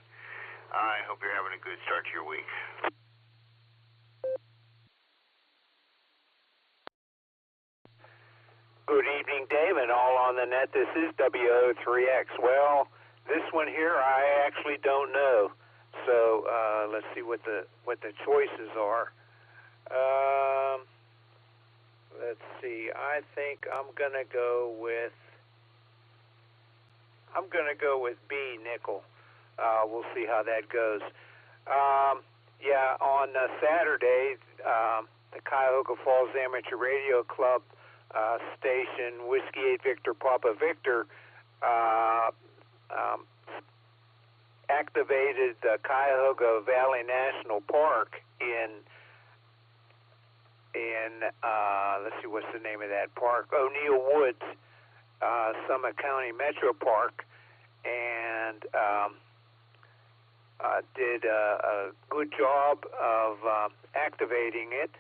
I hope you're having a good start to your week. Good evening, Dave, and all on the net. This is WO3X. Well, this one here I actually don't know. So let's see what the choices are. Let's see. I think I'm gonna go with B, nickel. We'll see how that goes. Yeah, on Saturday, the Cuyahoga Falls Amateur Radio Club station, Whiskey 8 Victor Papa Victor, activated the Cuyahoga Valley National Park in let's see, what's the name of that park? O'Neill Woods, Summit County Metro Park, and did a good job of activating it.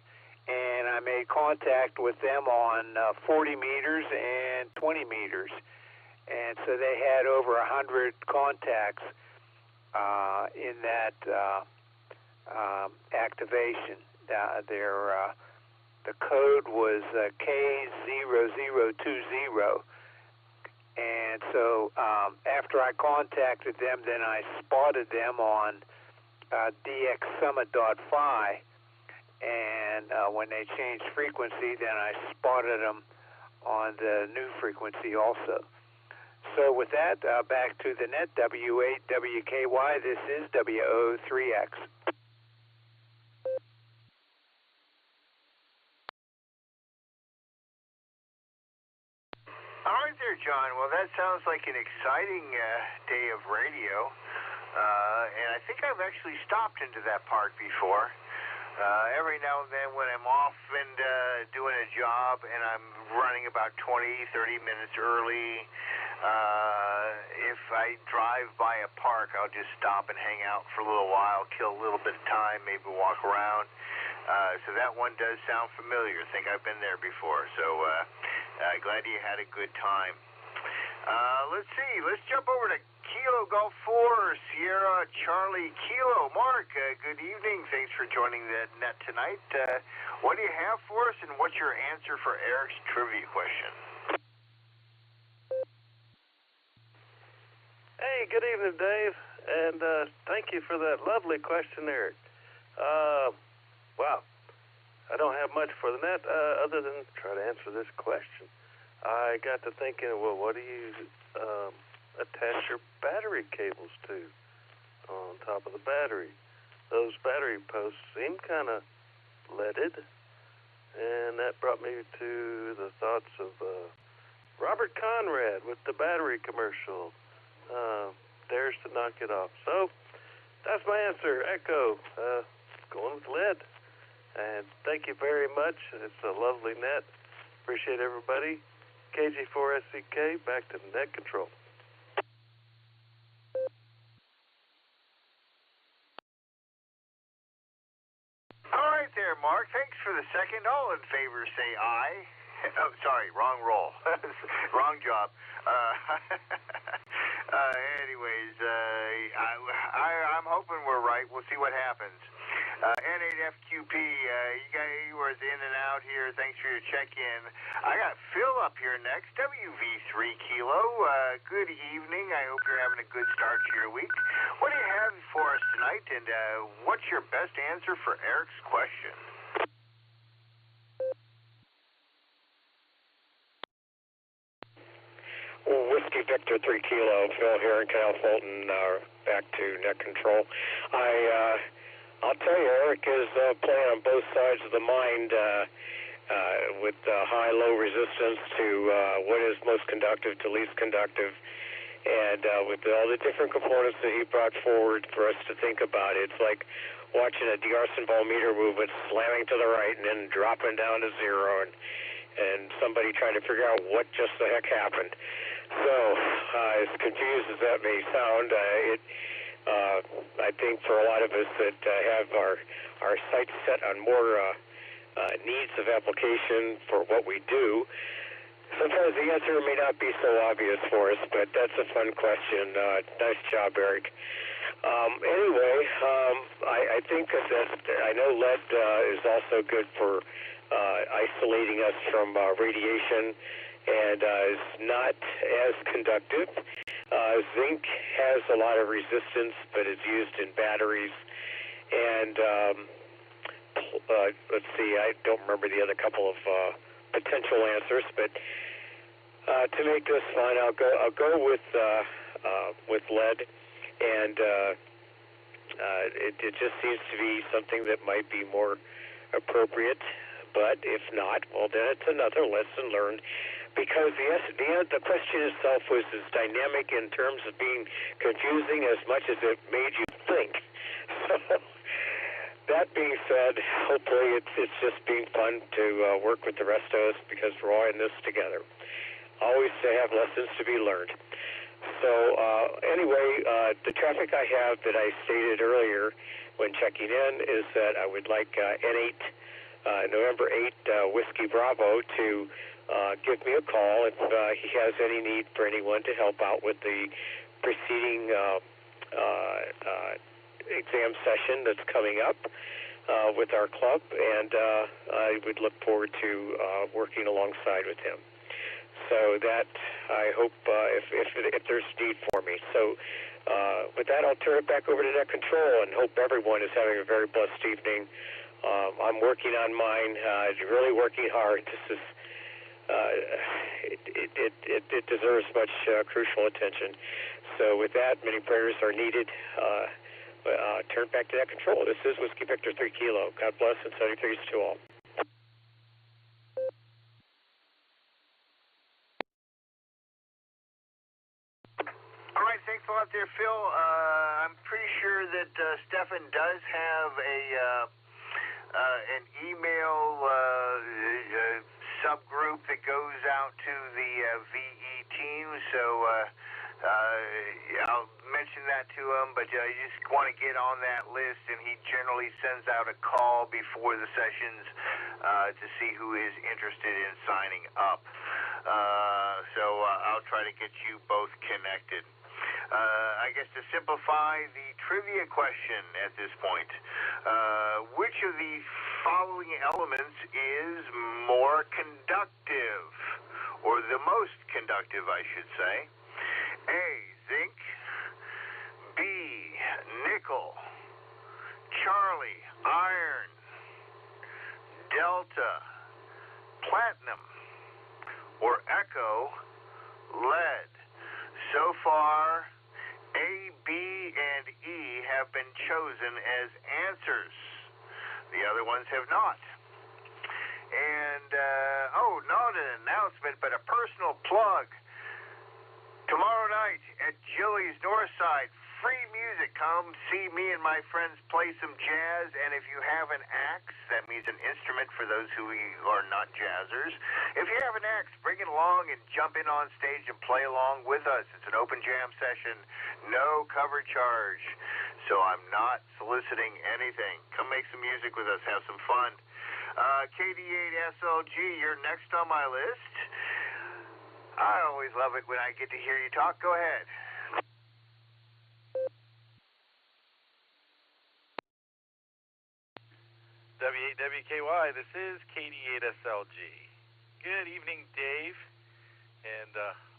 And I made contact with them on 40 meters and 20 meters. And so they had over 100 contacts in that activation. The code was K0020. And so after I contacted them, then I spotted them on DXSummit.fi. And when they changed frequency, then I spotted them on the new frequency also. So with that, back to the net, W8WKY, this is WO3X. All right there, John. Well, that sounds like an exciting day of radio. And I think I've actually stopped into that park before. Every now and then when I'm off and doing a job and I'm running about 20-30 minutes early, if I drive by a park, I'll just stop and hang out for a little while, kill a little bit of time, maybe walk around. So that one does sound familiar. I think I've been there before. So glad you had a good time. Let's see. Let's jump over to Kilo Golf 4, Sierra Charlie Kilo. Mark, good evening. Thanks for joining the net tonight. What do you have for us, and what's your answer for Eric's trivia question? Hey, good evening, Dave, and thank you for that lovely question, Eric. Wow, I don't have much for the net other than try to answer this question. I got to thinking, well, what do you attach your battery cables to on top of the battery? Those battery posts seem kind of leaded, and that brought me to the thoughts of Robert Conrad with the battery commercial, Dares to Knock It Off. So that's my answer, Echo, going with lead. And thank you very much. It's a lovely net. Appreciate everybody. KG4SCK, back to net control. All right there, Mark. Thanks for the second. All in favor say aye. Oh, sorry, wrong roll. Wrong job. Anyways, I'm hoping we're right. We'll see what happens. FQP. You were in and out here. Thanks for your check-in. I got Phil up here next, WV3 Kilo. Good evening. I hope you're having a good start to your week. What do you have for us tonight, and what's your best answer for Eric's question? Whiskey Victor 3 Kilo, Phil here in Cal Fulton, back to net control. I'll tell you, Eric is playing on both sides of the mind with high-low resistance to what is most conductive to least conductive, and with all the different components that he brought forward for us to think about. It's like watching a d'Arson voltmeter movement slamming to the right and then dropping down to zero, and somebody trying to figure out what just the heck happened. So, as confused as that may sound, I think for a lot of us that have our sights set on more needs of application for what we do, sometimes the answer may not be so obvious for us, but that's a fun question. Nice job, Eric. Anyway, I think that I know lead is also good for isolating us from radiation, and is not as conductive. Zinc has a lot of resistance, but is used in batteries. And let's see, I don't remember the other couple of potential answers, but to make this fun, I'll go with lead, and it just seems to be something that might be more appropriate. But if not, well, then it's another lesson learned. Because the question itself was as dynamic in terms of being confusing as much as it made you think. So, that being said, hopefully it's just being fun to work with the rest of us, because we're all in this together. Always to have lessons to be learned. So anyway, the traffic I have that I stated earlier when checking in is that I would like N8, November 8, Whiskey Bravo to give me a call if he has any need for anyone to help out with the preceding exam session that's coming up with our club, and I would look forward to working alongside with him. So that I hope if there's need for me. So with that, I'll turn it back over to Net Control and hope everyone is having a very blessed evening. I'm working on mine, really working hard. This is it deserves much crucial attention. So with that, many prayers are needed. Turn back to Net Control. This is Whiskey Victor 3 Kilo. God bless and 73s to all. All right, thanks a lot there, Phil. I'm pretty sure that Stefan does have an email subgroup that goes out to the VE team, so I'll mention that to him, but I just want to get on that list, and he generally sends out a call before the sessions to see who is interested in signing up. So I'll try to get you both connected. I guess to simplify the trivia question at this point, which of the following elements is more conductive, or the most conductive, I should say? A, zinc, B, nickel, Charlie, iron, delta, platinum, or echo, lead. So far, A, B, and E have been chosen as answers. The other ones have not. And, not an announcement, but a personal plug. Tomorrow night at Jilly's Northside, free music. Come see me and my friends play some jazz, and if you have an axe, that means an instrument for those who are not jazzers. If you have an axe, bring it along and jump in on stage and play along with us. It's an open jam session, no cover charge. So I'm not soliciting anything. Come make some music with us, have some fun. KD8SLG, you're next on my list. I always love it when I get to hear you talk. Go ahead. WADWKY. This is KD8SLG. Good evening, Dave, and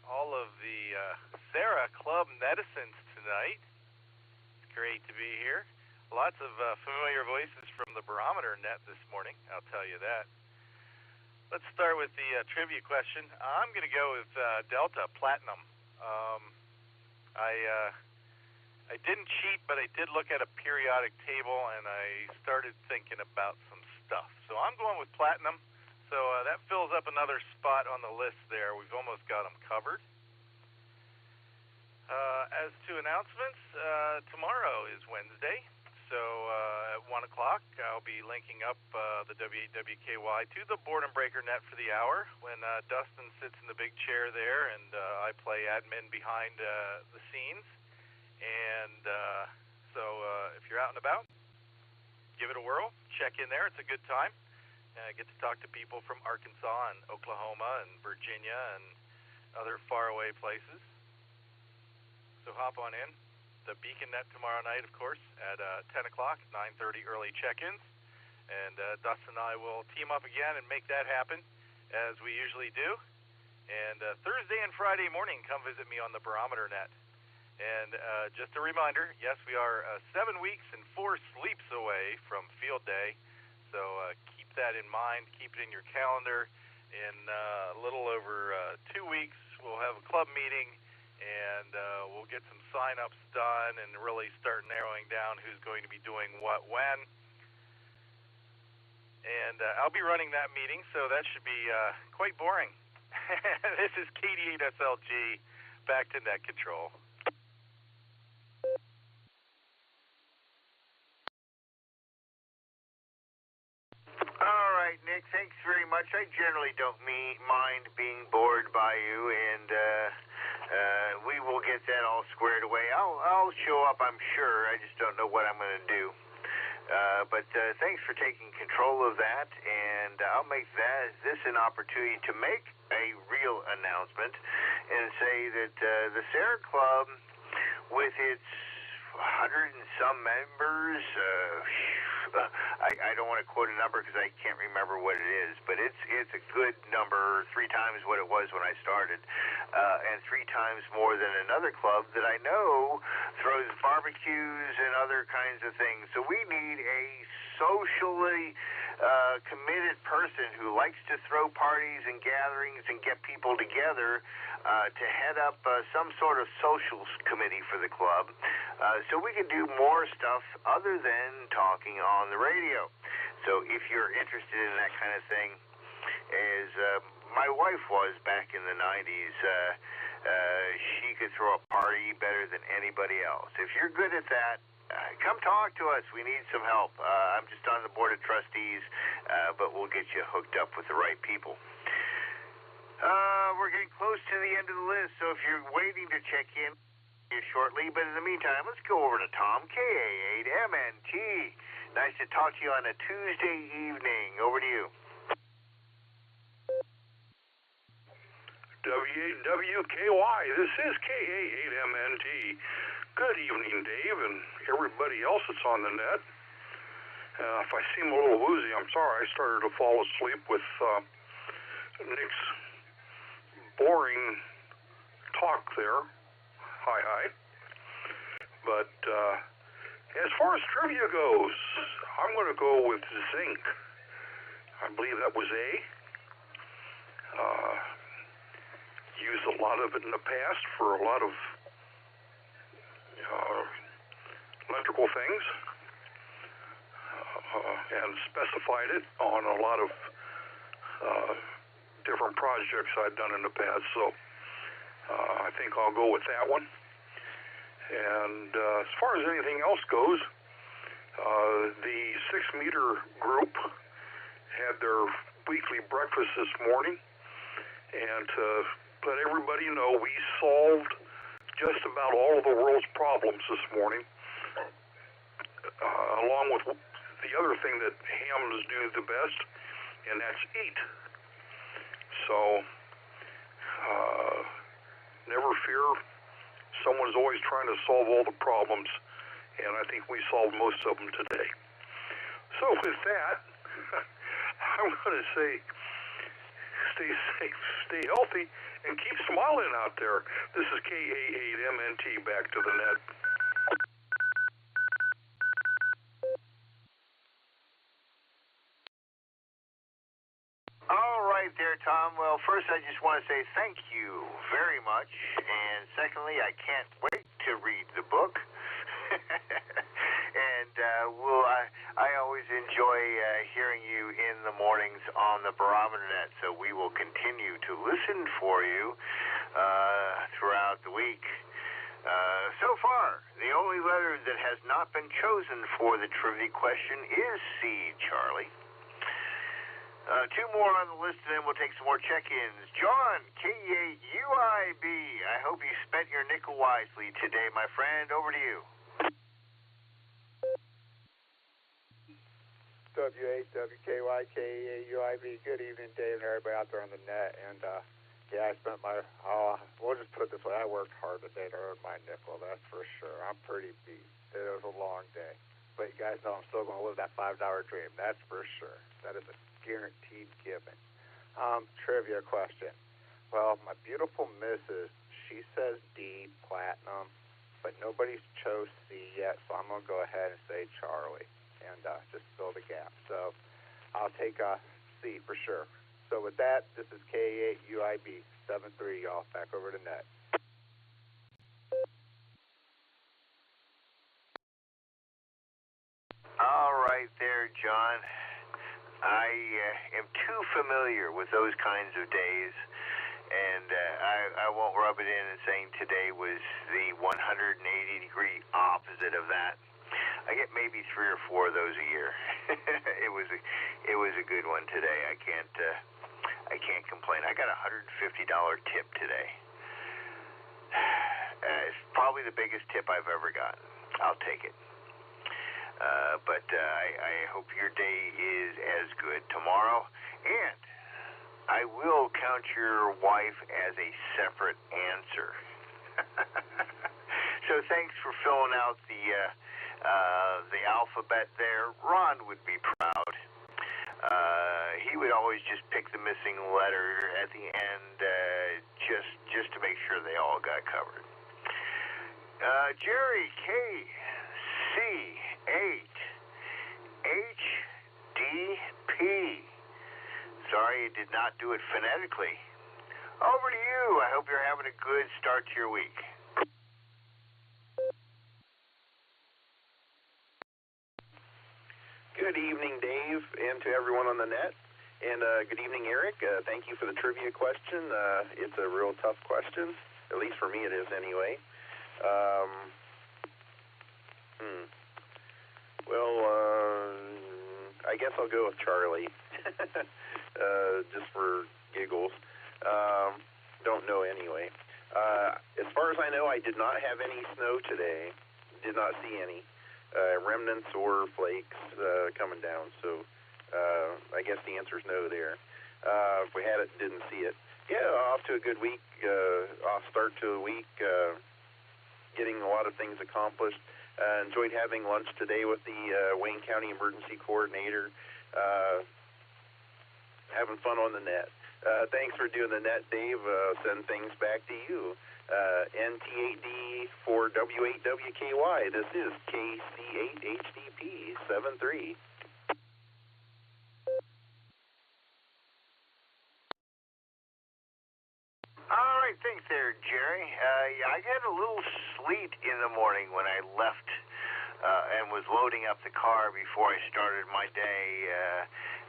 all of the Sarah Club netizens tonight. It's great to be here. Lots of familiar voices from the barometer net this morning, I'll tell you that. Let's start with the trivia question. I'm going to go with Delta Platinum. I didn't cheat, but I did look at a periodic table, and I started thinking about some stuff. So I'm going with Platinum. So that fills up another spot on the list there. We've almost got them covered. As to announcements, tomorrow is Wednesday. So at 1 o'clock, I'll be linking up the WADWKY to the Boredom Breaker net for the hour when Dustin sits in the big chair there, and I play admin behind the scenes. And so if you're out and about, give it a whirl. Check in there. It's a good time. I get to talk to people from Arkansas and Oklahoma and Virginia and other faraway places. So hop on in. The Beacon Net tomorrow night, of course, at 10 o'clock, 9:30 early check-ins. And Dustin and I will team up again and make that happen, as we usually do. And Thursday and Friday morning, come visit me on the Barometer Net. And just a reminder, yes, we are 7 weeks and 4 sleeps away from Field Day. So keep that in mind. Keep it in your calendar. In a little over 2 weeks, we'll have a club meeting, and we'll get some sign-ups done and really start narrowing down who's going to be doing what when. And I'll be running that meeting, so that should be quite boring. This is KD8SLG, back to net control. All right, Nick, thanks very much. I generally don't mind being bored by you, and we will get that all squared away. I'll show up, I'm sure. I just don't know what I'm going to do. But thanks for taking control of that, and I'll make this an opportunity to make a real announcement and say that the Sarah Club, with its 100 and some members, I don't want to quote a number because I can't remember what it is, but it's a good number, 3 times what it was when I started, and 3 times more than another club that I know throws barbecues and other kinds of things. So we need a socially committed person who likes to throw parties and gatherings and get people together to head up some sort of social committee for the club, so we can do more stuff other than talking on the radio. So if you're interested in that kind of thing, as my wife was back in the 90s, she could throw a party better than anybody else. If you're good at that, come talk to us. We need some help. I'm just on the board of trustees, but we'll get you hooked up with the right people. We're getting close to the end of the list, so if you're waiting to check in shortly, but in the meantime, let's go over to Tom, KA8MNT. Nice to talk to you on a Tuesday evening. Over to you. WADWKY, this is KA8MNT. Good evening, Dave, and everybody else that's on the net. If I seem a little woozy, I'm sorry. I started to fall asleep with Nick's boring talk there. Hi. But as far as trivia goes, I'm going to go with zinc. I believe that was A. Used a lot of it in the past for a lot of electrical things, and specified it on a lot of different projects I've done in the past. So I think I'll go with that one. And as far as anything else goes, the 6-meter group had their weekly breakfast this morning, and to let everybody know, we solved just about all of the world's problems this morning, along with the other thing that hams do the best, and that's eat. So never fear. Someone's always trying to solve all the problems, and I think we solved most of them today. So with that, I'm going to say stay safe, stay healthy, and keep smiling out there. This is KA8MNT back to the net. All right there, Tom. Well, first I just want to say thank you very much. And secondly, I can't wait to read the book. And I always enjoy hearing you in the mornings on the Barometer Net. So we will continue to listen for you throughout the week. So far, the only letter that has not been chosen for the trivia question is C, Charlie. Two more on the list, and then we'll take some more check-ins. John, K8UIB. I hope you spent your nickel wisely today, my friend. Over to you. W8WKYKAUIB. Good evening, Dave, and everybody out there on the net. And yeah, I spent we'll just put it this way, I worked hard today to earn my nickel, that's for sure. I'm pretty beat. It was a long day. But you guys know I'm still going to live that $5 dream, that's for sure. That is a guaranteed given. Trivia question. Well, my beautiful missus, she says D, platinum, but nobody's chose C yet, so I'm going to go ahead and say Charlie and just fill the gap. So I'll take C for sure. So with that, this is K8UIB 73, y'all. Back over to net. All right there, John. I am too familiar with those kinds of days, and I won't rub it in and saying today was the 180-degree opposite of that. I get maybe 3 or 4 of those a year. It was a good one today. I can't complain. I got a $150 tip today. It's probably the biggest tip I've ever gotten. I'll take it. But I hope your day is as good tomorrow. And I will count your wife as a separate answer. So thanks for filling out the alphabet there. Ron would be proud. He would always just pick the missing letter at the end just to make sure they all got covered. Jerry KC8HDP. Sorry, it did not do it phonetically. Over to you. I hope you're having a good start to your week. Good evening, Dave, and to everyone on the net. And good evening, Eric. Thank you for the trivia question. It's a real tough question. At least for me it is anyway. I guess I'll go with Charlie. Just for giggles. Don't know anyway. As far as I know, I did not have any snow today. Did not see any. Remnants or flakes coming down, so I guess the answer is no there. If we had it, didn't see it. Yeah, off to a good week, off start to a week, getting a lot of things accomplished. Enjoyed having lunch today with the Wayne County Emergency Coordinator, having fun on the net. Thanks for doing the net, Dave. Send things back to you. NT8D for W8WKY. This is KC8HDP 73. All right, thanks there, Jerry. I had a little sleet in the morning when I left and was loading up the car before I started my day.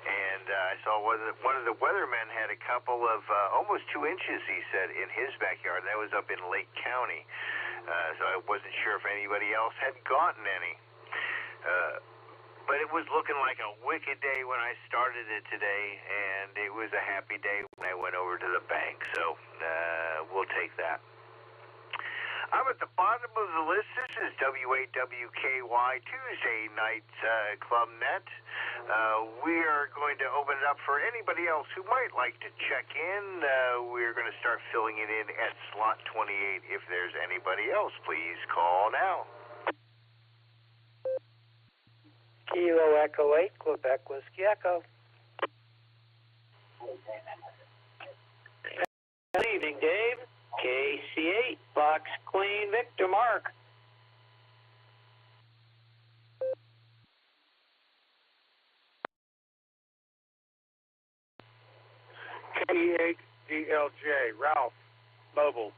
And I saw one of the weathermen had a couple of almost 2 inches, he said, in his backyard. That was up in Lake County. So I wasn't sure if anybody else had gotten any. But it was looking like a wicked day when I started it today, and it was a happy day when I went over to the bank. So we'll take that. I'm at the bottom of the list. This is W8WKY Tuesday Night Club Net. We are going to open it up for anybody else who might like to check in. We're going to start filling it in at slot 28. If there's anybody else, please call now. Kilo Echo 8, Quebec Whiskey Echo. Good evening, Dave. KC8, Fox Queen Victor Mark. K8DLJ, Ralph, Mobile.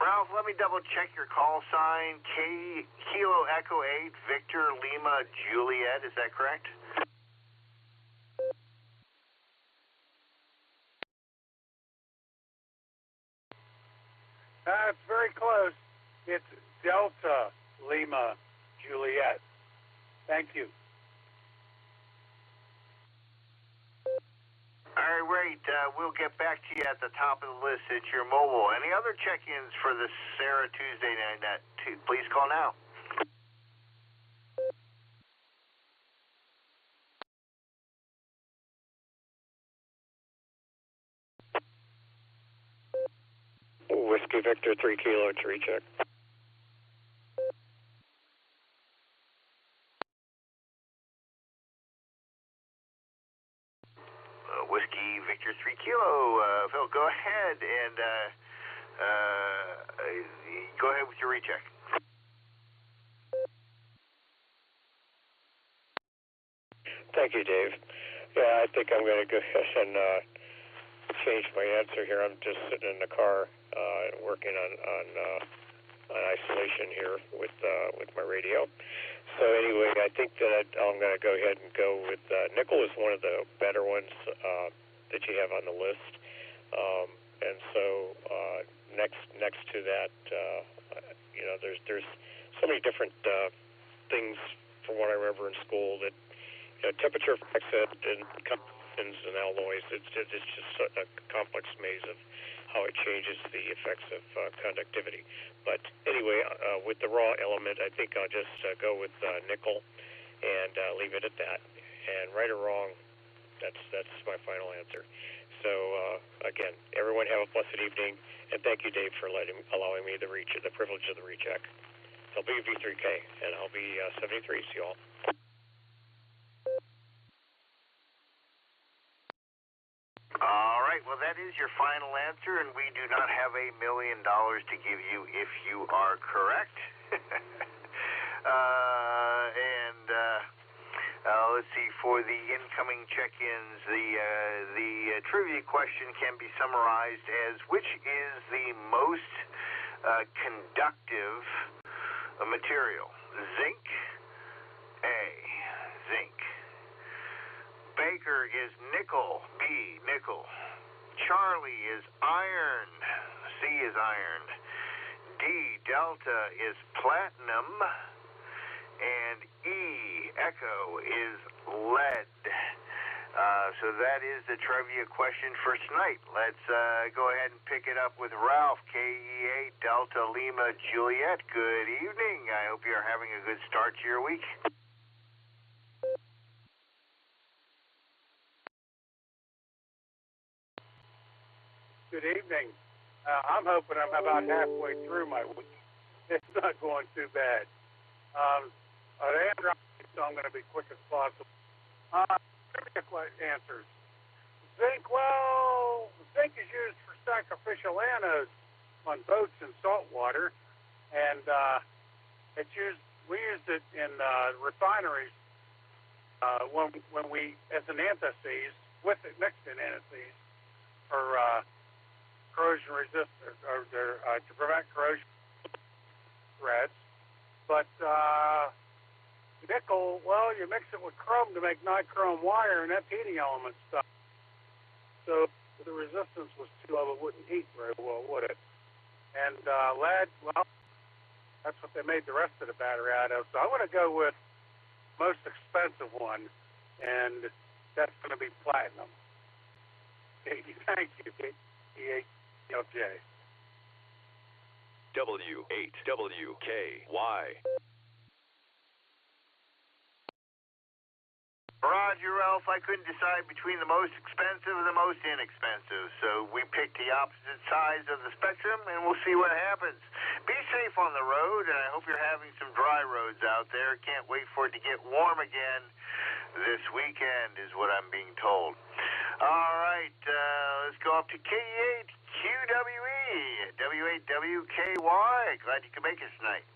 Ralph, let me double check your call sign. Kilo Echo 8, Victor Lima Juliet. Is that correct? It's very close. It's Delta Lima Juliet. Thank you. All right, great. We'll get back to you at the top of the list at your mobile. Any other check-ins for the Sarah Tuesday night? Please call now. Whiskey Victor 3 Kilo to recheck. Whiskey Victor 3 Kilo. Phil, go ahead and go ahead with your recheck. Thank you, Dave. Yeah, I think I'm going to go ahead and change my answer here. I'm just sitting in the car working on isolation here with my radio. So anyway, I think that I'm going to go ahead and go with nickel is one of the better ones that you have on the list. And so next to that, there's so many different things from what I remember in school that temperature effects and constants and alloys. It's just a complex maze of how it changes the effects of conductivity. But anyway, with the raw element, I think I'll just go with nickel and leave it at that. And right or wrong, that's my final answer. So again, everyone have a blessed evening, and thank you, Dave, for allowing me the privilege of the recheck. I'll be V3K, and I'll be 73. See you all. All right, well, that is your final answer, and we do not have $1 million to give you if you are correct. Let's see, for the incoming check-ins, the trivia question can be summarized as which is the most conductive material? Zinc? A, zinc. Baker is nickel. B, nickel. Charlie is iron. C is iron. D, delta is platinum. And E, echo, is lead. So that is the trivia question for tonight. Let's go ahead and pick it up with Ralph, KE8 Delta Lima Juliet. Good evening. I hope you're having a good start to your week. Good evening. I'm hoping I'm about halfway through my week. It's not going too bad. So I'm going to be quick as possible. Answers. Zinc, well, zinc is used for sacrificial anodes on boats in salt water, and we used it in refineries when we, as an antithesis, with it mixed in antithesis for corrosion resistant, or to prevent corrosion threads. But nickel, well, you mix it with chrome to make nichrome wire, and that's heating element stuff. So if the resistance was too low, it wouldn't heat very well, would it? And lead, well, that's what they made the rest of the battery out of. So I'm going to go with most expensive one, and that's going to be platinum. Thank you, E8LJ. W8WKY. Roger, Ralph, I couldn't decide between the most expensive and the most inexpensive, so we picked the opposite sides of the spectrum, and we'll see what happens. Be safe on the road, and I hope you're having some dry roads out there. Can't wait for it to get warm again this weekend, is what I'm being told. All right, let's go up to K8QWE, W8WKY. Glad you could make us tonight.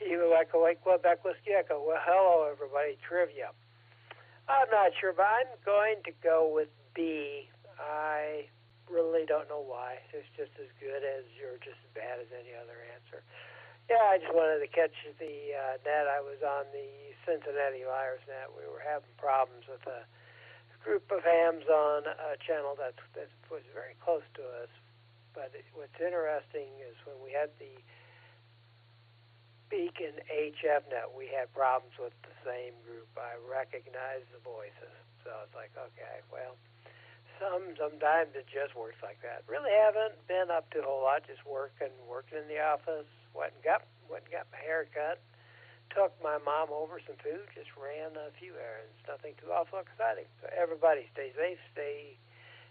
Kilo Echo 8 Quebec Whiskey Echo. Well, hello, everybody. Trivia. I'm not sure, but I'm going to go with B. I really don't know why. It's just as good as or just as bad as any other answer. Yeah, I just wanted to catch the net. I was on the Cincinnati Liars net. We were having problems with a group of hams on a channel that was very close to us. But what's interesting is when we had the Beacon HF net, we had problems with the same group. I recognized the voices. So it's like, okay, well, sometimes it just works like that. Really haven't been up to a whole lot, just working in the office, went and got my hair cut, took my mom over some food, just ran a few errands. Nothing too awful exciting. So everybody stay safe, stay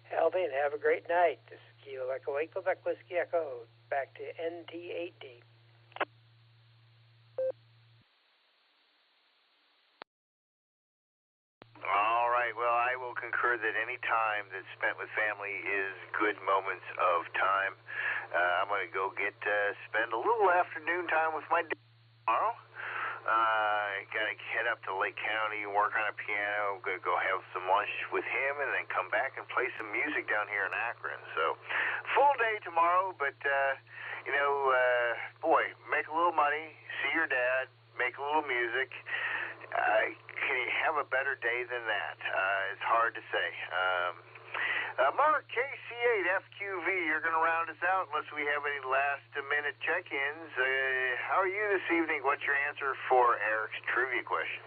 healthy, and have a great night. This is Kilo Echo 8 Quebec Whiskey Echo, back to NT8D. All right, well, I will concur that any time that's spent with family is good moments of time. I'm going to go spend a little afternoon time with my dad tomorrow. Got to head up to Lake County and work on a piano. I'm going to go have some lunch with him and then come back and play some music down here in Akron. So, full day tomorrow, but, boy, make a little money, see your dad, make a little music. Can you have a better day than that? It's hard to say. Mark, KC8FQV, you're going to round us out unless we have any last-minute check-ins. How are you this evening? What's your answer for Eric's trivia question?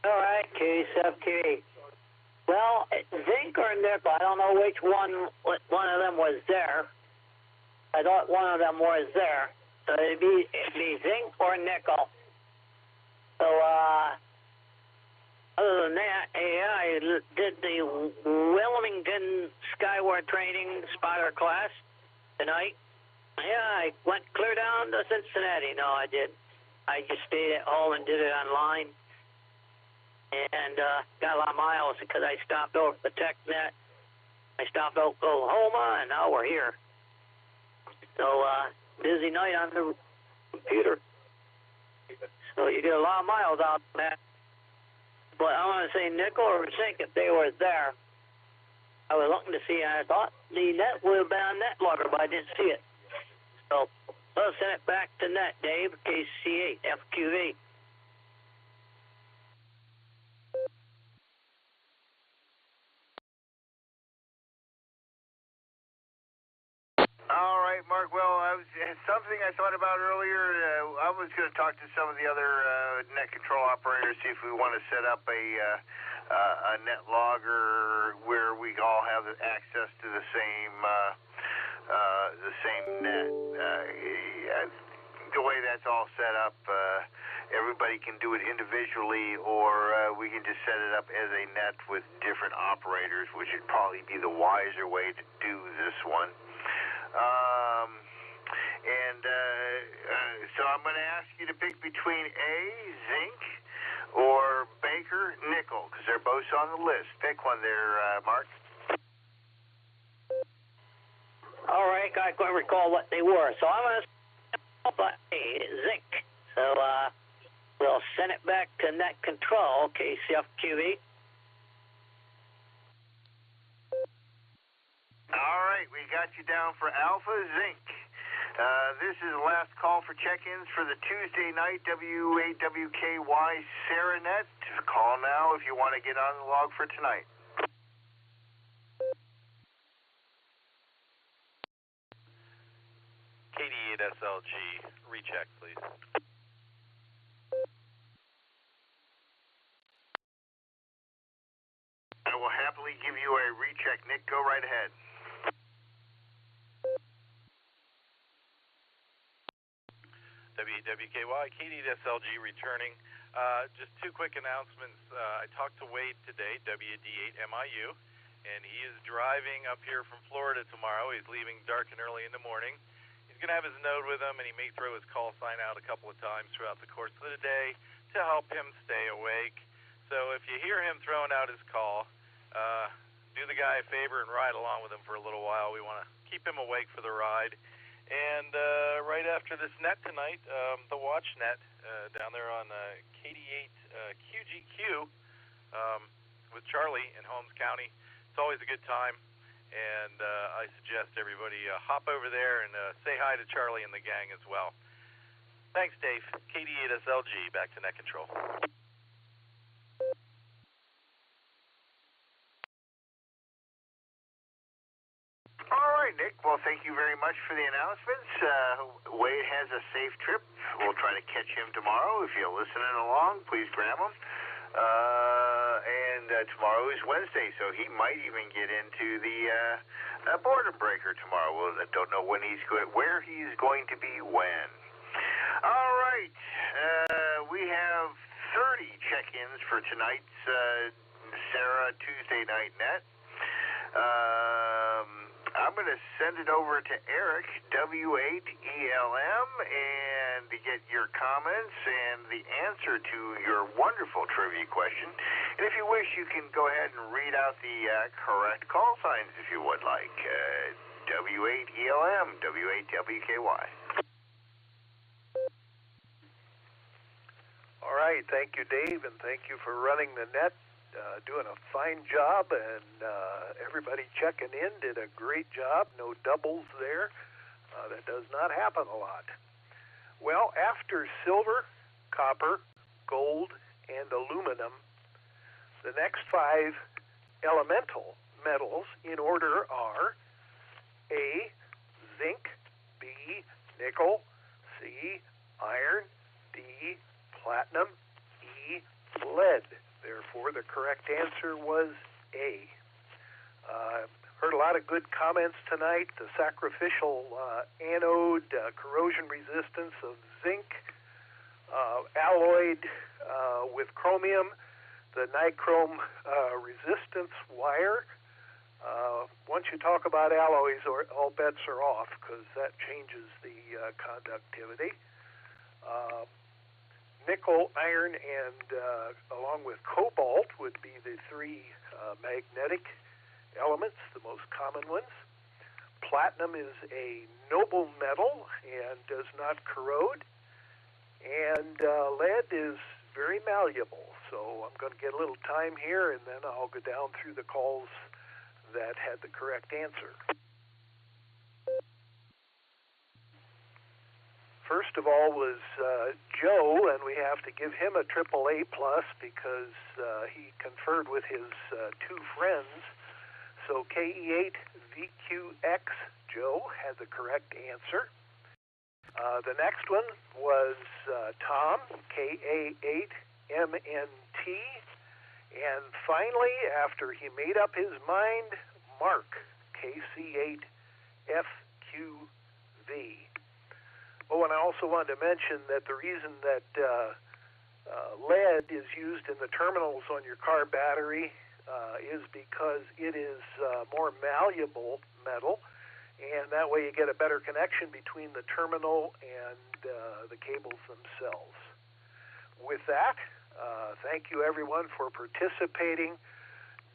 All right, KCFK. Well, zinc or nickel, I don't know which one of them was there. I thought one of them was there. So it'd be zinc or nickel. So, other than that, I did the Wilmington Skyward Training spotter class tonight. Yeah, I went clear down to Cincinnati. No, I did. I just stayed at home and did it online. And got a lot of miles because I stopped over at the TechNet. I stopped over Oklahoma, and now we're here. So, busy night on the computer. So you get a lot of miles out of that. But I want to say nickel or zinc if they were there. I was looking to see, and I thought the net would have been on net logger, but I didn't see it. So, let's send it back to net, Dave, KC8, FQV. All right, Mark. Well, something I thought about earlier. I was going to talk to some of the other net control operators, see if we want to set up a net logger where we all have access to the same net. The way that's all set up, everybody can do it individually, or we can just set it up as a net with different operators, which would probably be the wiser way to do this one. So I'm going to ask you to pick between A, zinc, or Baker, nickel, because they're both on the list. Pick one there, Mark. All right, I can't recall what they were. So I'm going to zinc. So we'll send it back to net control, KCFQV. All right, we got you down for Alpha Zinc. This is the last call for check-ins for the Tuesday night W8WKY Serenet. Call now if you want to get on the log for tonight. KD8SLG, recheck, please. I will happily give you a recheck, Nick. Go right ahead. WADWKY, KD8SLG returning. Just two quick announcements. I talked to Wade today, WD8MIU, and he is driving up here from Florida tomorrow. He's leaving dark and early in the morning. He's going to have his node with him, and he may throw his call sign out a couple of times throughout the course of the day to help him stay awake. So if you hear him throwing out his call, do the guy a favor and ride along with him for a little while. We want to keep him awake for the ride. And right after this net tonight, the watch net down there on KD8 QGQ with Charlie in Holmes County. It's always a good time, and I suggest everybody hop over there and say hi to Charlie and the gang as well. Thanks, Dave. KD8SLG, back to net control. All right, Nick. Well, thank you very much for the announcements. Wade has a safe trip. We'll try to catch him tomorrow. If you're listening along, please grab him. And tomorrow is Wednesday, so he might even get into the boredom breaker tomorrow. I don't know when where he's going to be when. All right. We have 30 check-ins for tonight's Sarah Tuesday Night Net. I'm going to send it over to Eric, W8ELM, and to get your comments and the answer to your wonderful trivia question. And if you wish, you can go ahead and read out the correct call signs if you would like. W8ELM, W8WKY. All right, thank you, Dave, and thank you for running the net. Doing a fine job, and everybody checking in did a great job. No doubles there. That does not happen a lot. Well, after silver, copper, gold, and aluminum, the next 5 elemental metals in order are A, zinc, B, nickel, C, iron, D, platinum, E, lead. Therefore, the correct answer was A. Heard a lot of good comments tonight. The sacrificial anode, corrosion resistance of zinc, alloyed with chromium, the nichrome resistance wire. Once you talk about alloys, all bets are off because that changes the conductivity. Nickel, iron, and along with cobalt would be the 3 magnetic elements, the most common ones. Platinum is a noble metal and does not corrode. And lead is very malleable. So I'm going to get a little time here, and then I'll go down through the calls that had the correct answer. First of all was Joe, and we have to give him a AAA plus because he conferred with his 2 friends. So KE8VQX, Joe, had the correct answer. The next one was Tom, KA8MNT. And finally, after he made up his mind, Mark, KC8FQV. Oh, and I also wanted to mention that the reason that lead is used in the terminals on your car battery is because it is more malleable metal, and that way you get a better connection between the terminal and the cables themselves. With that, thank you everyone for participating.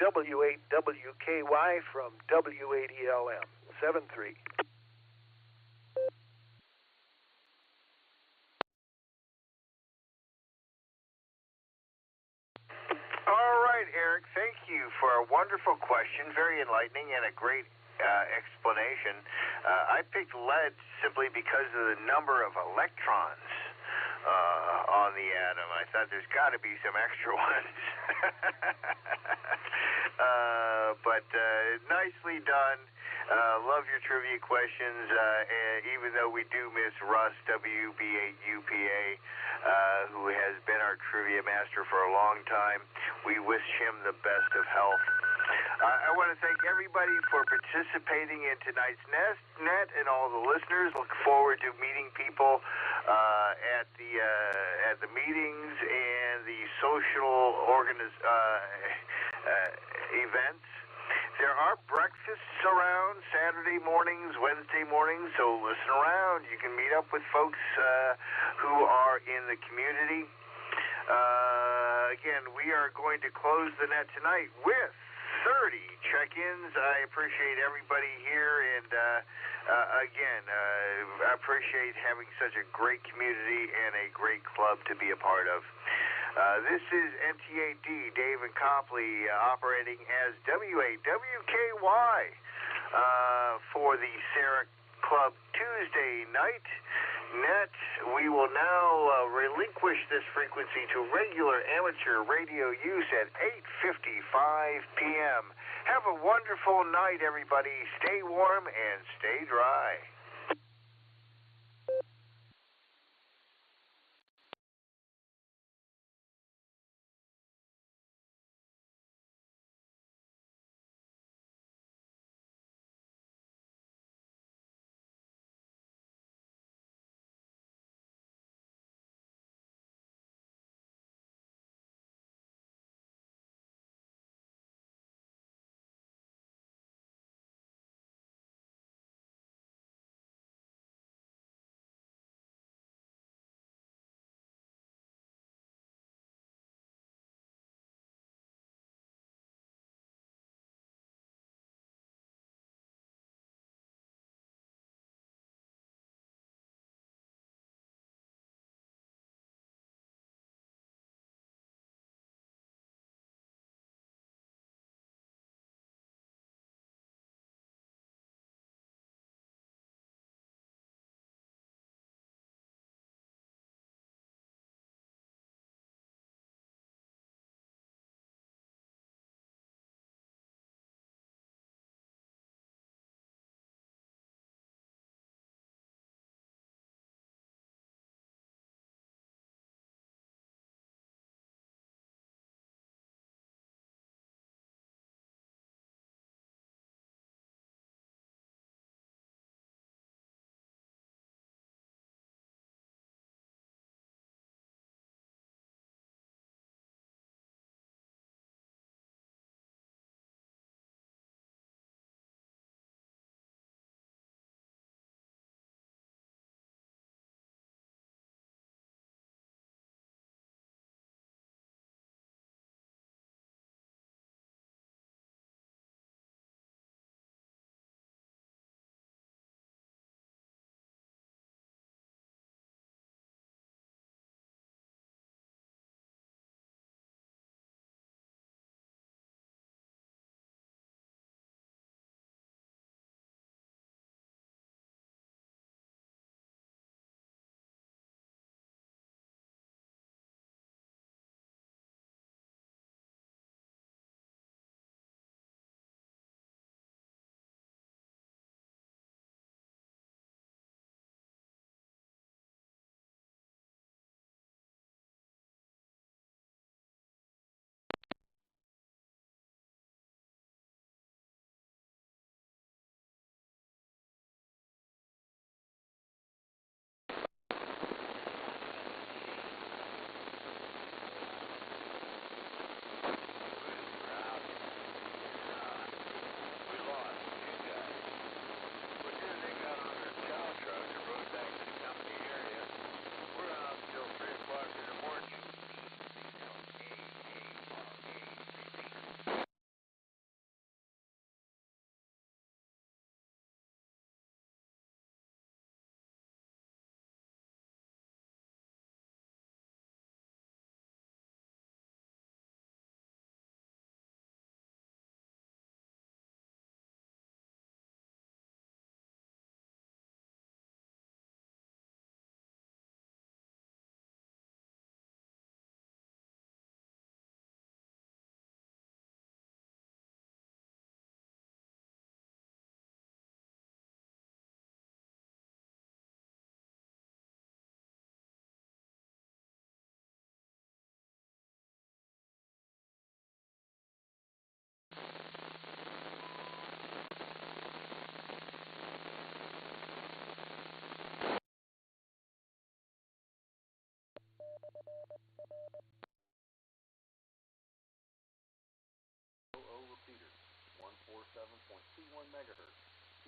W8WKY from W8ELM, 7-3. All right, Eric, thank you for a wonderful question, very enlightening and a great explanation. I picked lead simply because of the number of electrons on the atom. I thought there's got to be some extra ones. But nicely done. Love your trivia questions, even though we do miss Russ, WB8UPA, who has been our trivia master for a long time. We wish him the best of health. I want to thank everybody for participating in tonight's net and all the listeners. Look forward to meeting people at the meetings and the social events. There are breakfasts around Saturday mornings, Wednesday mornings, so listen around. You can meet up with folks who are in the community. Again, we are going to close the net tonight with 30 check-ins. I appreciate everybody here, and again, I appreciate having such a great community and a great club to be a part of. This is NTAD, Dave and Copley, operating as WAWKY for the Sarah Club Tuesday night net. We will now relinquish this frequency to regular amateur radio use at 8:55 p.m. Have a wonderful night, everybody. Stay warm and stay dry.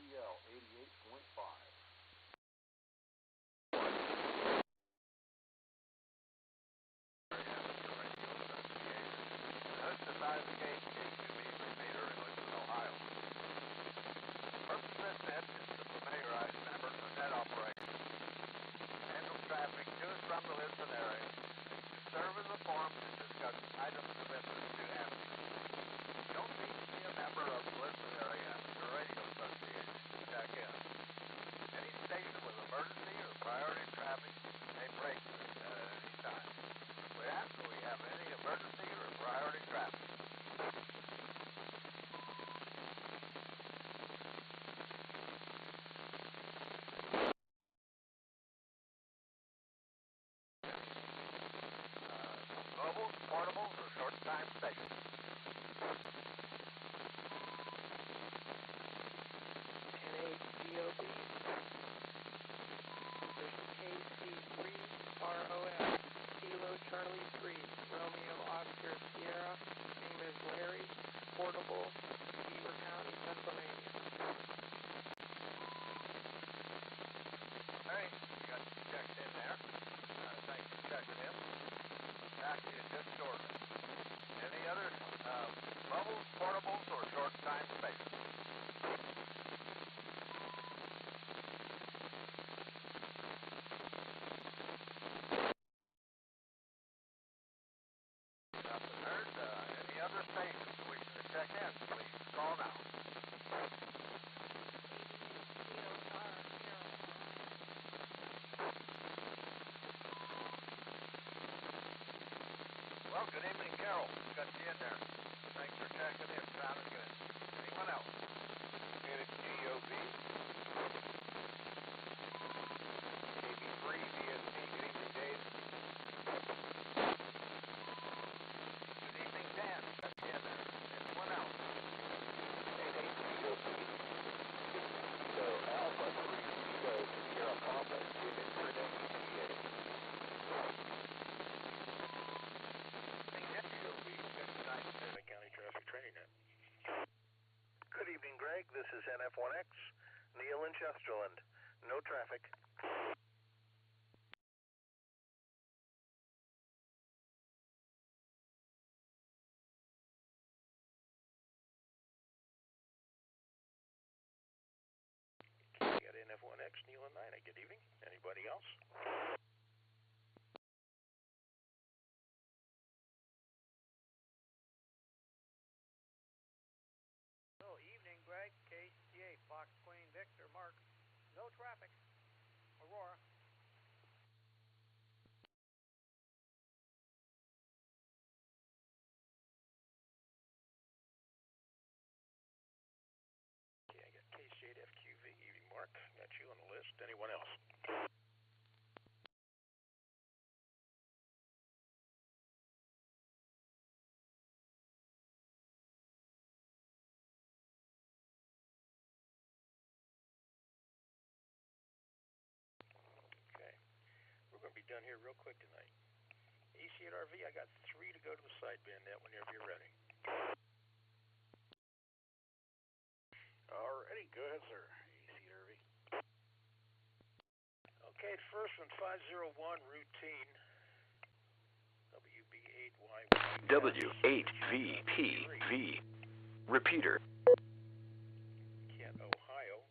KCL 88.5. Good evening, Carol. Got you in there. Thanks for checking in. Sounded good. Anyone else? Unit GOV. KB3 VSP. Good evening, Dave. Good evening, Dan. Got you in there. Anyone else? NH GOV. So Alpha 3 Kilo Sierra Papa. Unit Trinidad ETA. Good evening, Greg. This is NF1X, Neil in Chesterland. No traffic. Okay, got NF1X, Neil and 9. Good evening. Anybody else? Fox Queen Victor Mark. No traffic. Aurora. Okay, I got K-Shade FQV, evening Mark. Got you on the list. Anyone else? We're going to be done here real quick tonight. AC8RV, I got 3 to go to the sideband net whenever you're ready. Alrighty, go ahead, sir. AC8RV. Okay, first one, 501, routine. WB8YY. W8VPV. Repeater. Kent, Ohio.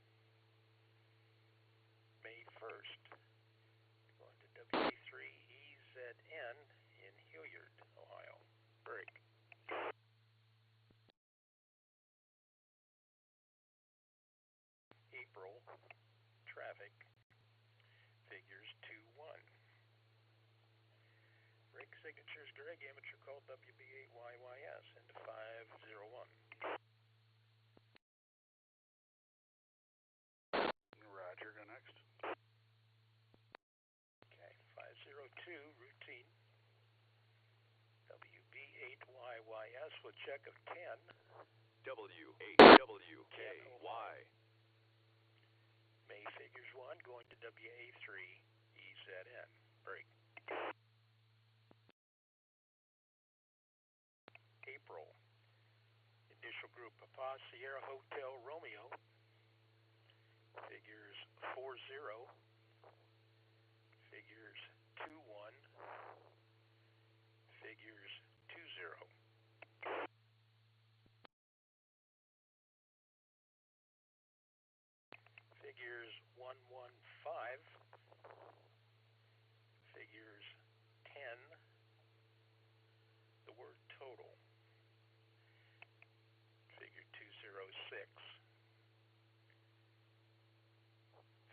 May 1st. Going to WA3EZN in Hilliard, Ohio. Break. April. Traffic. Figures 2-1. Break signatures, Greg, amateur call WB8YYS into 501. Roger, go next. Okay, 502, routine. WB8YYS with check of 10. W8WKY. May figures 1 going to WA3EZN. Break. April. Initial group Papa Sierra Hotel Romeo. figures 21, figures 20. Figures 115, figures 10, the word total. Figure 206,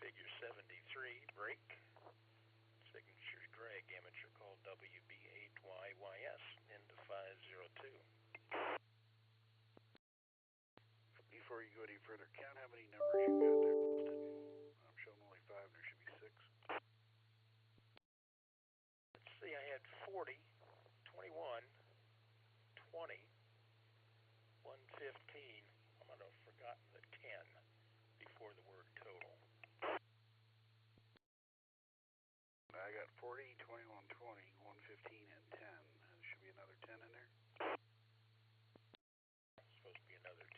figure 73, break. Signatures Greg, amateur call WB8YYS, into 502. Before you go any further, count how many numbers you got there listed. I'm showing only 5, there should be 6. Let's see, I had 40, 21, 20, 115. I might have forgotten the 10 before the word total. I got 40, 21, 20, 115, and 10. There should be another 10 in there. It's supposed to be another 10.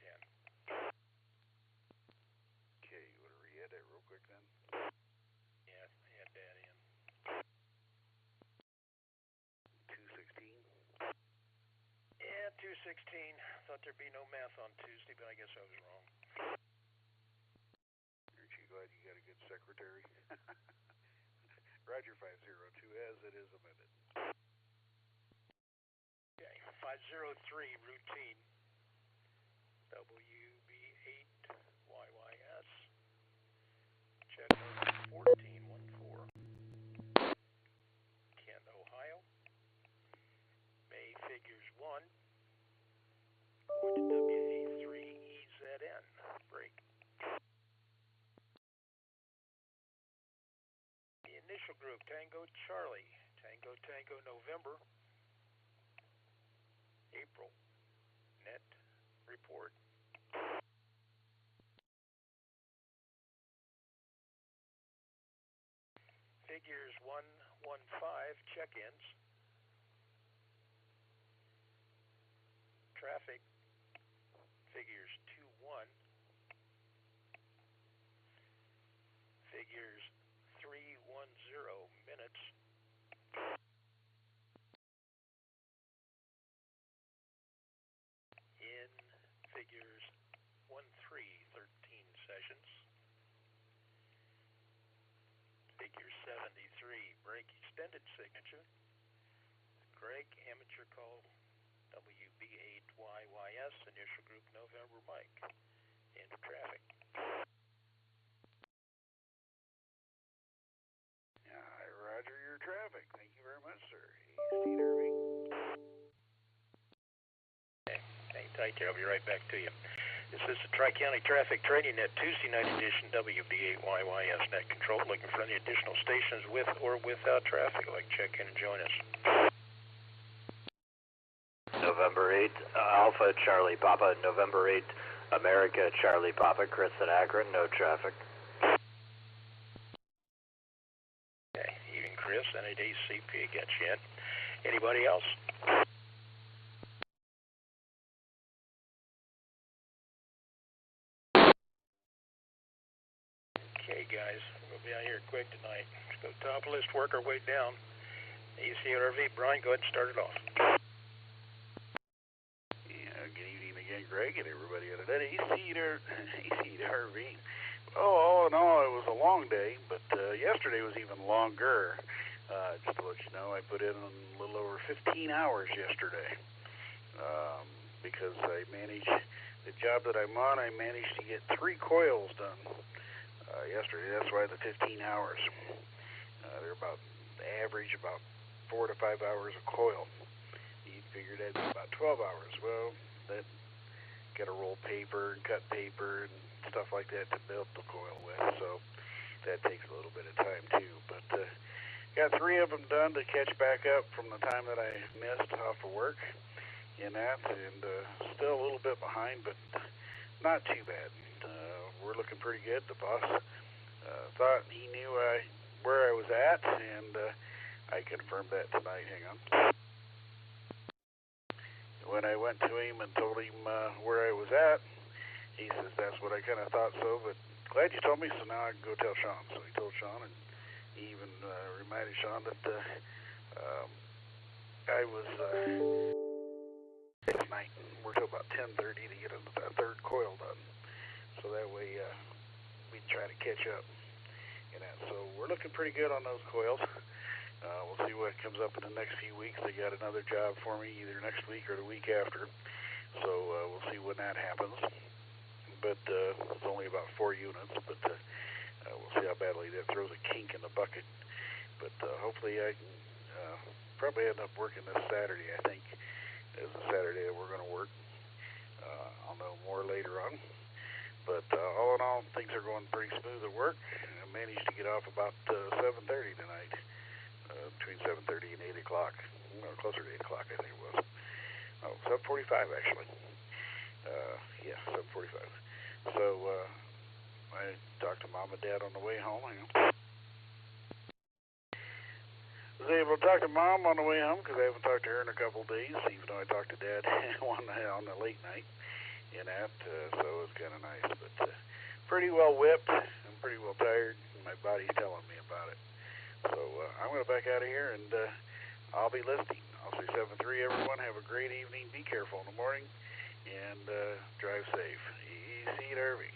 Okay, you want to re-add that real quick then? Yeah, add that in. 216. Yeah, 216. Thought there'd be no math on Tuesday, but I guess I was wrong. Aren't you glad you got a good secretary? Roger 502 as it is amended. Okay, 503 routine. WB8YYS. Check number 1414. Kent, Ohio. May figures 1. Going to WA3EZN. Break. The initial group, Tango Charlie. Tango Tango November. April. Net report. Figures 115 check-ins. Traffic. Figures 21. Figures 310 minutes. In figures 13 sessions. Figure 73, break extended signature. Greg, amateur call WB8YYS, initial group November Mike. Into traffic. Roger your traffic. Thank you very much, sir. Steve Irving. Okay, hang tight there. I'll be right back to you. This is the Tri-County Traffic Trading Net Tuesday night edition, WB8YYS Net Control. Looking for any additional stations with or without traffic. Like check in and join us. November 8, Alpha Charlie Papa, November 8, America Charlie Papa, Chris at Akron, no traffic. Okay, even Chris, NADCP against you. Anybody else? Okay, guys, we'll be out here quick tonight. Let's go top list, work our way down. ACRV, Brian, go ahead and start it off. Yeah, good evening again, Greg, and everybody out of that ACRV. Oh, all in all, it was a long day, but yesterday was even longer. Just to let you know, I put in a little over 15 hours yesterday because I managed the job that I'm on. I managed to get 3 coils done yesterday. That's why the 15 hours. They're about average about 4 to 5 hours a coil. You figure that'd be about 12 hours. Well, that got to roll paper and cut paper and stuff like that to build the coil with. So that takes a little bit of time too. But got 3 of them done to catch back up from the time that I missed off of work in that, and still a little bit behind, but not too bad. We're looking pretty good. The boss thought he knew where I was at, and I confirmed that tonight. Hang on. When I went to him and told him where I was at, he says, that's what I kind of thought so, but glad you told me, so now I can go tell Sean. So he told Sean, and he even reminded Sean that I was last night and worked till about 10:30 to get a third coil done. So that way we'd try to catch up. So we're looking pretty good on those coils. We'll see what comes up in the next few weeks. They got another job for me either next week or the week after. So we'll see when that happens. But it's only about 4 units. But we'll see how badly that throws a kink in the bucket. But hopefully I can probably end up working this Saturday, I think, is the Saturday that we're going to work. I'll know more later on. But all in all, things are going pretty smooth at work. I managed to get off about 7:30 tonight, between 7:30 and 8 o'clock. Closer to 8 o'clock, I think it was. Oh, 7:45 actually. Yeah, 7:45. So I talked to Mom and Dad on the way home. I was able to talk to Mom on the way home because I haven't talked to her in a couple of days, even though I talked to Dad on the late night. So it was kind of nice. But pretty well whipped. I'm pretty well tired. And my body's telling me about it. So I'm going to back out of here, and I'll be listening. I'll say 7-3, everyone. Have a great evening. Be careful in the morning, and drive safe. Easy, Derby.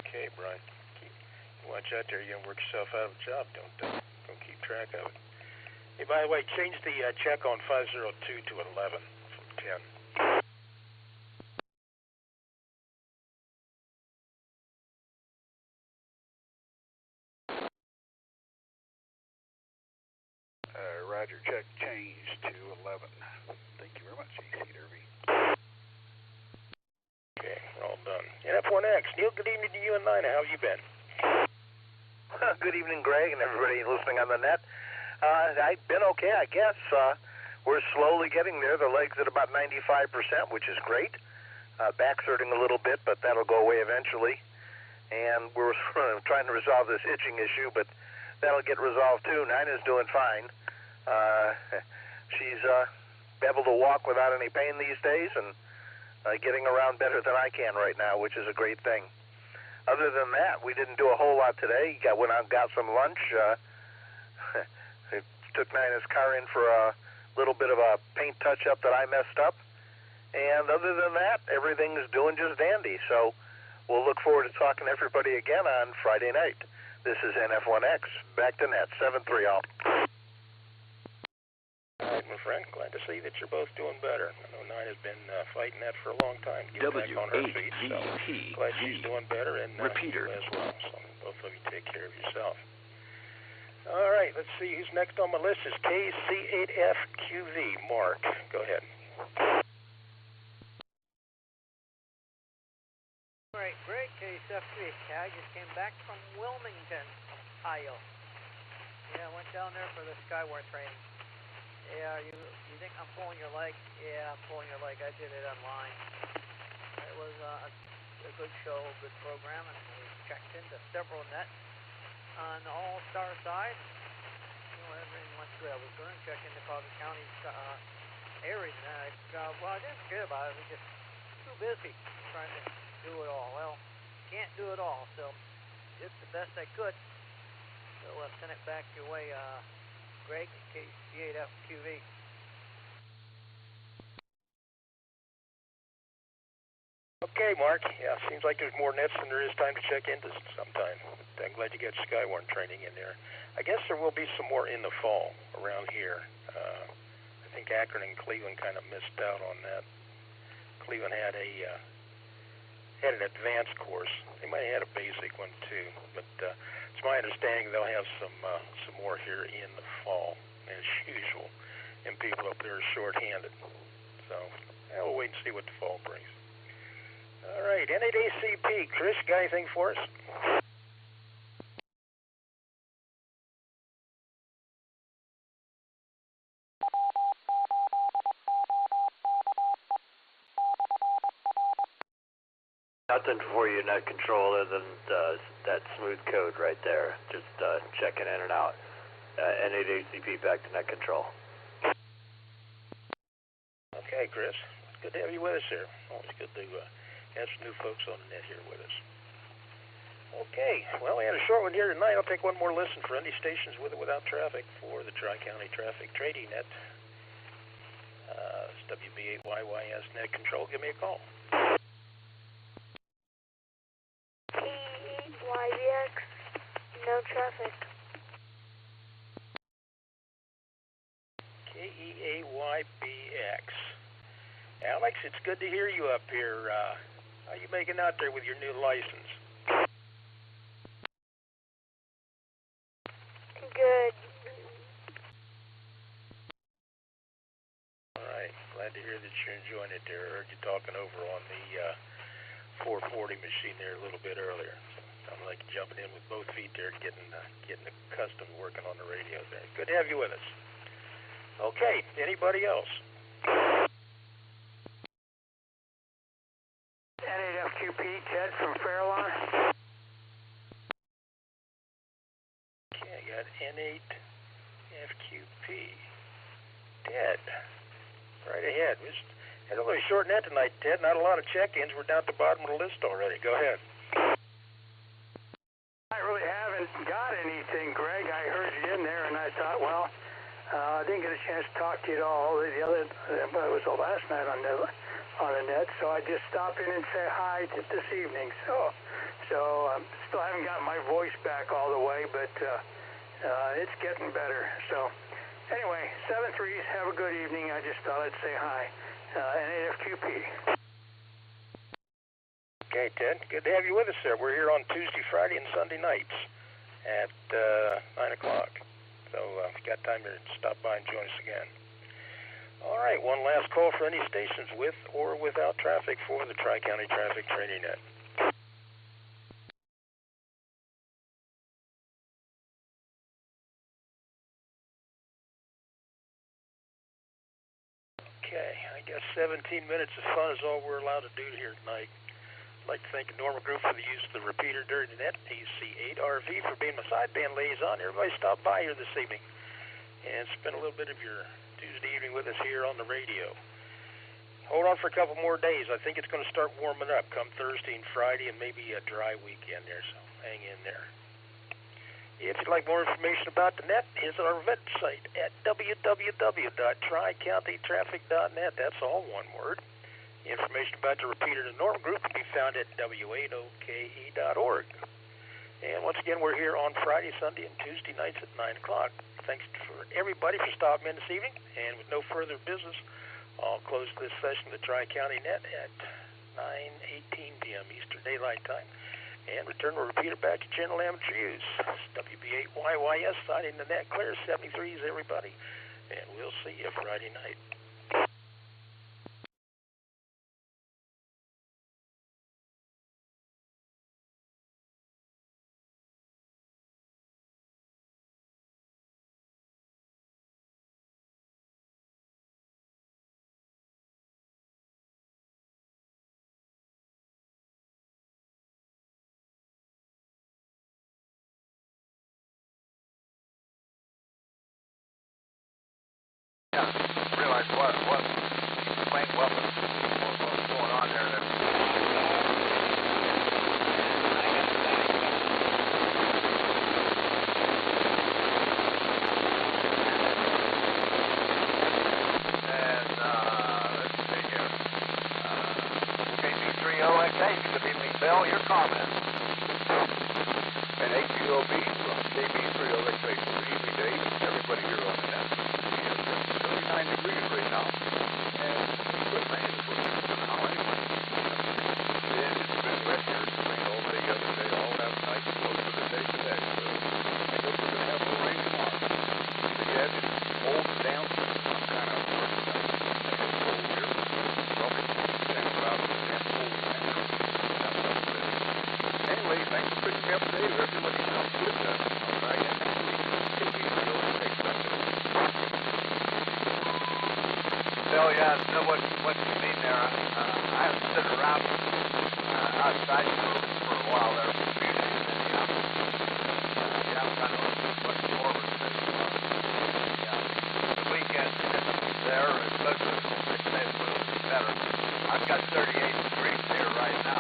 Okay, Brian. Watch out there. You're going to work yourself out of a job. Don't keep track of it. Hey, by the way, change the check on 502 to 11 from 10. Roger, check changed to 11. Thank you very much, AC Derby. Okay, we're all done. And F1X, Neil, good evening to you and Nina. How have you been? Good evening, Greg, and everybody listening on the net. I've been okay, I guess. We're slowly getting there. The leg's at about 95%, which is great. Back's hurting a little bit, but that'll go away eventually. And we're trying to resolve this itching issue, but that'll get resolved too. Nina's doing fine. She's able to walk without any pain these days and getting around better than I can right now, which is a great thing. Other than that, we didn't do a whole lot today. Went out and got some lunch. Took Nina's car in for a little bit of a paint touch-up that I messed up. And other than that, everything's doing just dandy. So we'll look forward to talking to everybody again on Friday night. This is NF1X. Back to net. 7-3 all. All right, my friend. Glad to see that you're both doing better. I know Nina's been fighting that for a long time. Get back on her feet. So glad she's doing better, and repeater as well. So both of you take care of yourself. All right, let's see who's next on my list. Is KC8FQV. Mark, go ahead. All right, Greg, KC8FQV. I just came back from Wilmington, Ohio. Yeah, I went down there for the Skyward training. Yeah, you think I'm pulling your leg? Yeah, I'm pulling your leg. I did it online. It was a good show, good program, and we checked into several nets on the All-Star side. Everything went good. I was going to check into Collier County's area. Well, I didn't forget about it. I was just too busy trying to do it all. Well, can't do it all, so did the best I could. So send it back your way, Greg, KC8FQV. Okay, Mark. Yeah, seems like there's more nets than there is time to check into sometime. I'm glad you got Skywarn training in there. I guess there will be some more in the fall around here. I think Akron and Cleveland kind of missed out on that. Cleveland had an advanced course. They might have had a basic one too, but it's my understanding they'll have some more here in the fall as usual. And people up there are short-handed, so we'll wait and see what the fall brings. All right, NADCP. Chris, got anything for us? Nothing for you, net control, other than that smooth code right there. Just checking in and out. NADCP back to net control. Okay, Chris. Good to have you with us here. Always good to Got some new folks on the net here with us. Okay, well, we had a short one here tonight. I'll take one more listen for any stations with or without traffic for the Tri-County Traffic Trading Net. It's WB8YYS Net Control. Give me a call. T8YBX, no traffic. KEAYBX. Alex, it's good to hear you up here. How you making out there with your new license? Good. All right. Glad to hear that you're enjoying it there. I heard you talking over on the 440 machine there a little bit earlier. Sounded like you're jumping in with both feet there, getting accustomed to working on the radio there. Good to have you with us. Okay. Anybody else? N8FQP, Ted from Fairlawn. Okay, I got N8FQP. Ted, right ahead. We just had a little short net tonight, Ted. Not a lot of check-ins. We're down at the bottom of the list already. Go ahead. I really haven't got anything, Greg. I heard you in there, and I thought, well, I didn't get a chance to talk to you at all. It was the last night on the net, so I just stopped in and say hi this evening. So still haven't got my voice back all the way, but it's getting better. So anyway, 7-3s, have a good evening. I just thought I'd say hi. N8FQP. Okay, Ted. Good to have you with us there. We're here on Tuesday, Friday, and Sunday nights at 9 o'clock. So if you got time here, stop by and join us again. All right, one last call for any stations with or without traffic for the Tri-County Traffic Trading Net. Okay, I guess 17 minutes of fun is all we're allowed to do here tonight. I'd like to thank the Normal Group for the use of the repeater during the net, AC8RV for being my sideband liaison. Everybody stop by here this evening and spend a little bit of your Tuesday evening with us here on the radio. Hold on for a couple more days. I think it's going to start warming up come Thursday and Friday and maybe a dry weekend there, so hang in there. If you'd like more information about the net, visit our website at www.tricountytraffic.net. That's all one word. Information about the repeater and the Normal Group can be found at w8oke.org. And once again, we're here on Friday, Sunday, and Tuesday nights at 9 o'clock. Thanks for everybody for stopping in this evening. And with no further business, I'll close this session of the Tri-County Net at 9:18 p.m. Eastern Daylight Time and return the repeater back to general amateur use. WB8YYS signing the net clear. 73s, everybody. And we'll see you Friday night. Realize what playing weapons, what's going on there. And let's see here. KB30XA, good evening, Bill. Your comment. And HUOB from KB30XA. Good evening, Dave. Everybody here on the net. 39 degrees right now, and good rain is what it's doing now anyway. And it's been wet here, it's rained all day yesterday, all last night, most of the day today, so I guess we're going to have more rain tomorrow. But yeah, it's cold and damp. I'm kind of worried about it. I get cold here. Probably damp about the damp cold manner. Anyway, thanks for picking me up today. Everybody sounds good. I'll try again next week. Bill, yeah, I know what you mean there. I have stood around outside for a while there for a few days, and yeah, I'm kind of looking forward to the weekend there, especially the next day, a little bit better. I've got 38 degrees here right now.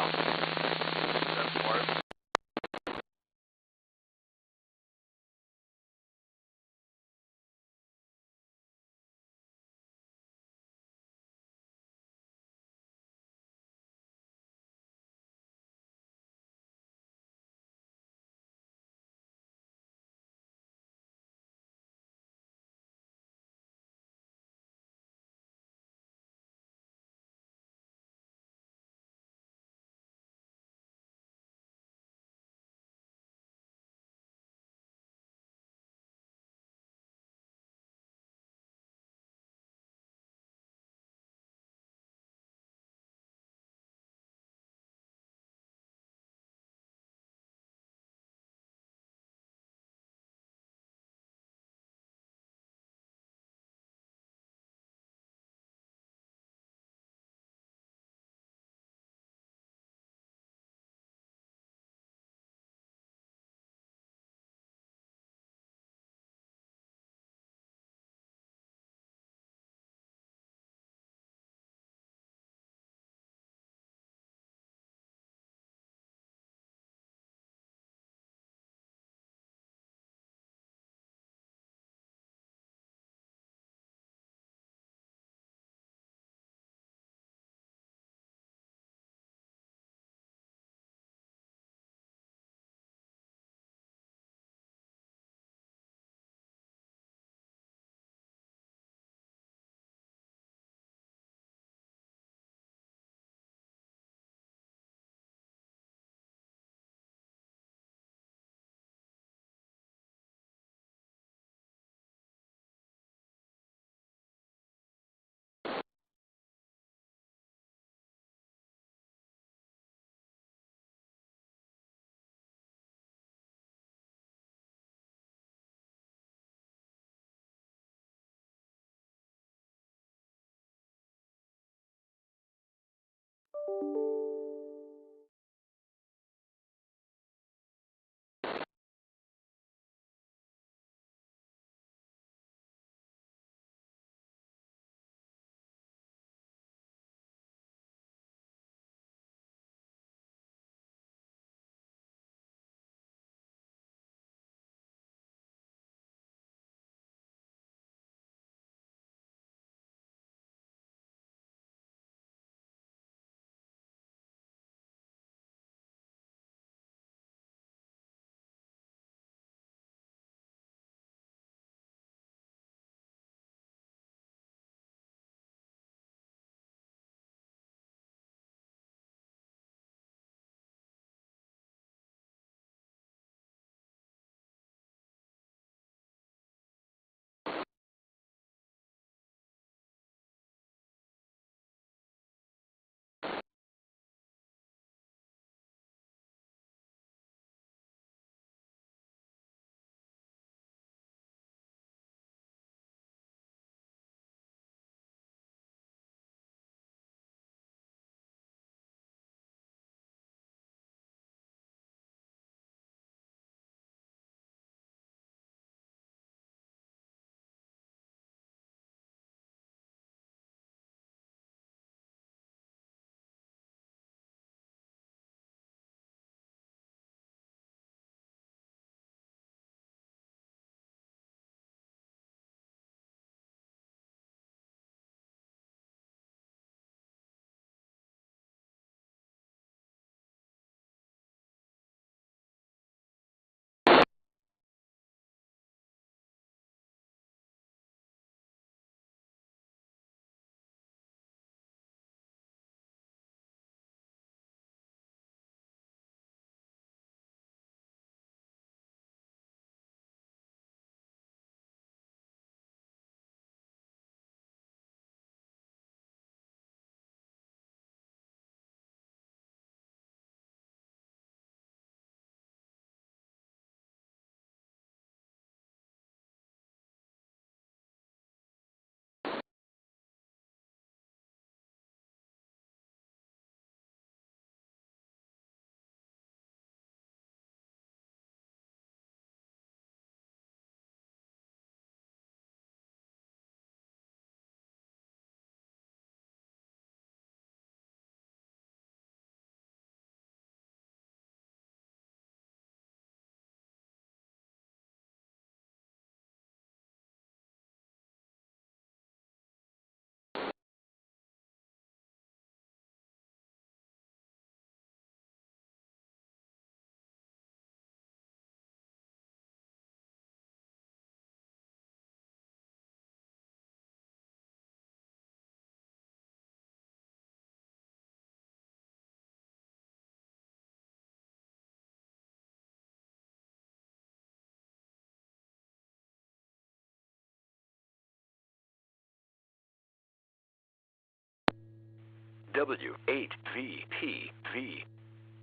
W8VPV.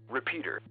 Repeater.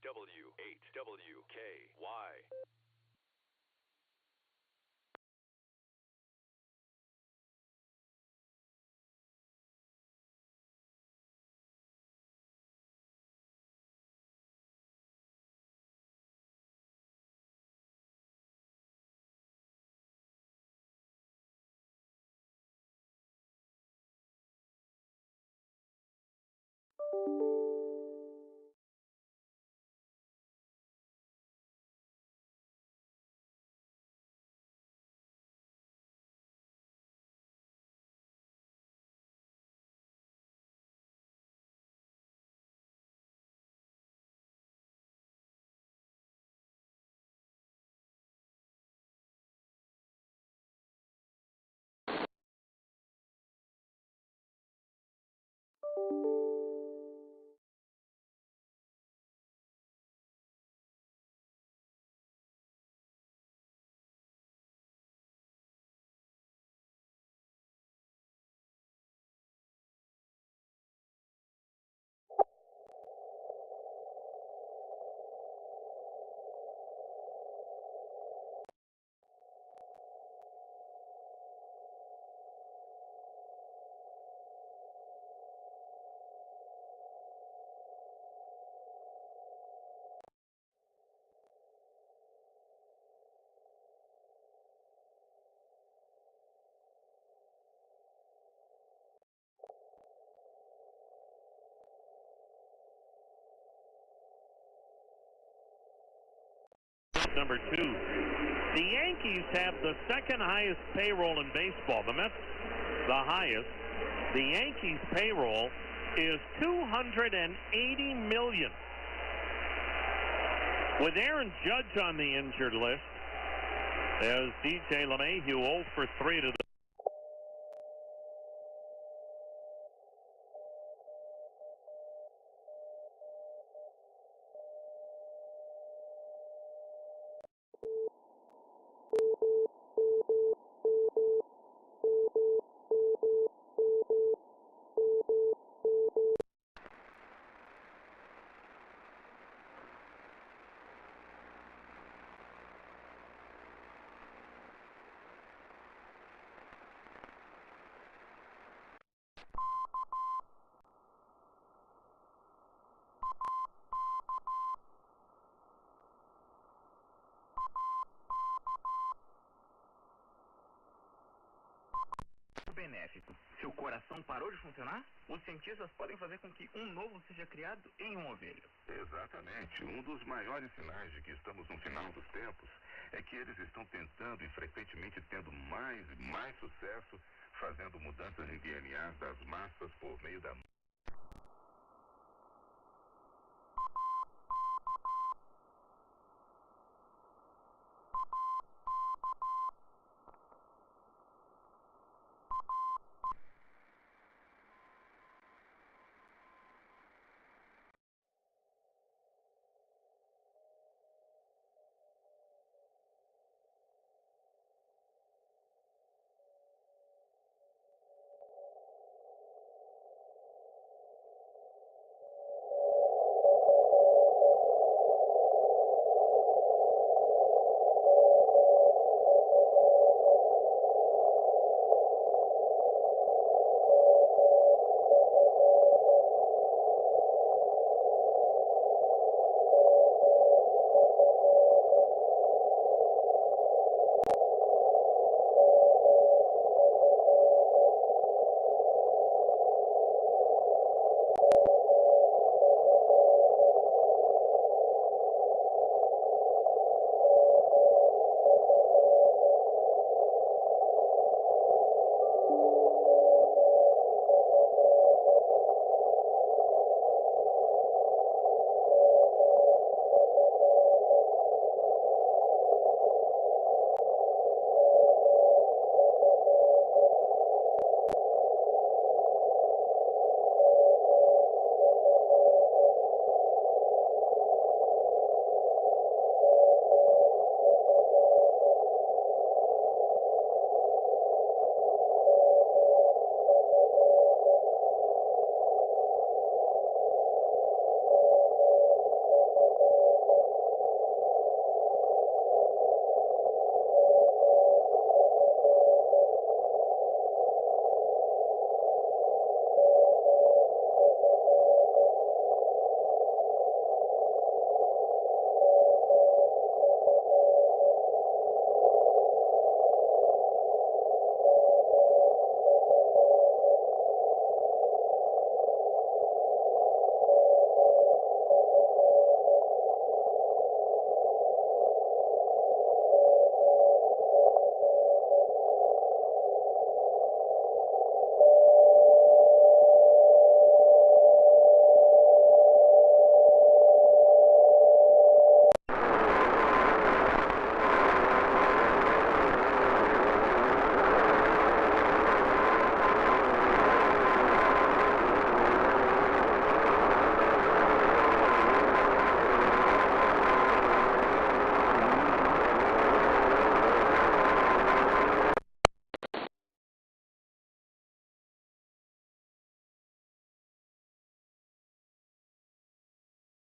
W8WKY. Number 2. The Yankees have the second highest payroll in baseball. The Mets, the highest. The Yankees' payroll is $280 million. With Aaron Judge on the injured list, as DJ LeMahieu 0 for 3 to the benéfico. Se o coração parou de funcionar, os cientistas podem fazer com que um novo seja criado em uma ovelha. Exatamente. Um dos maiores sinais de que estamos no final dos tempos é que eles estão tentando e frequentemente tendo mais e mais sucesso fazendo mudanças em DNA das massas por meio da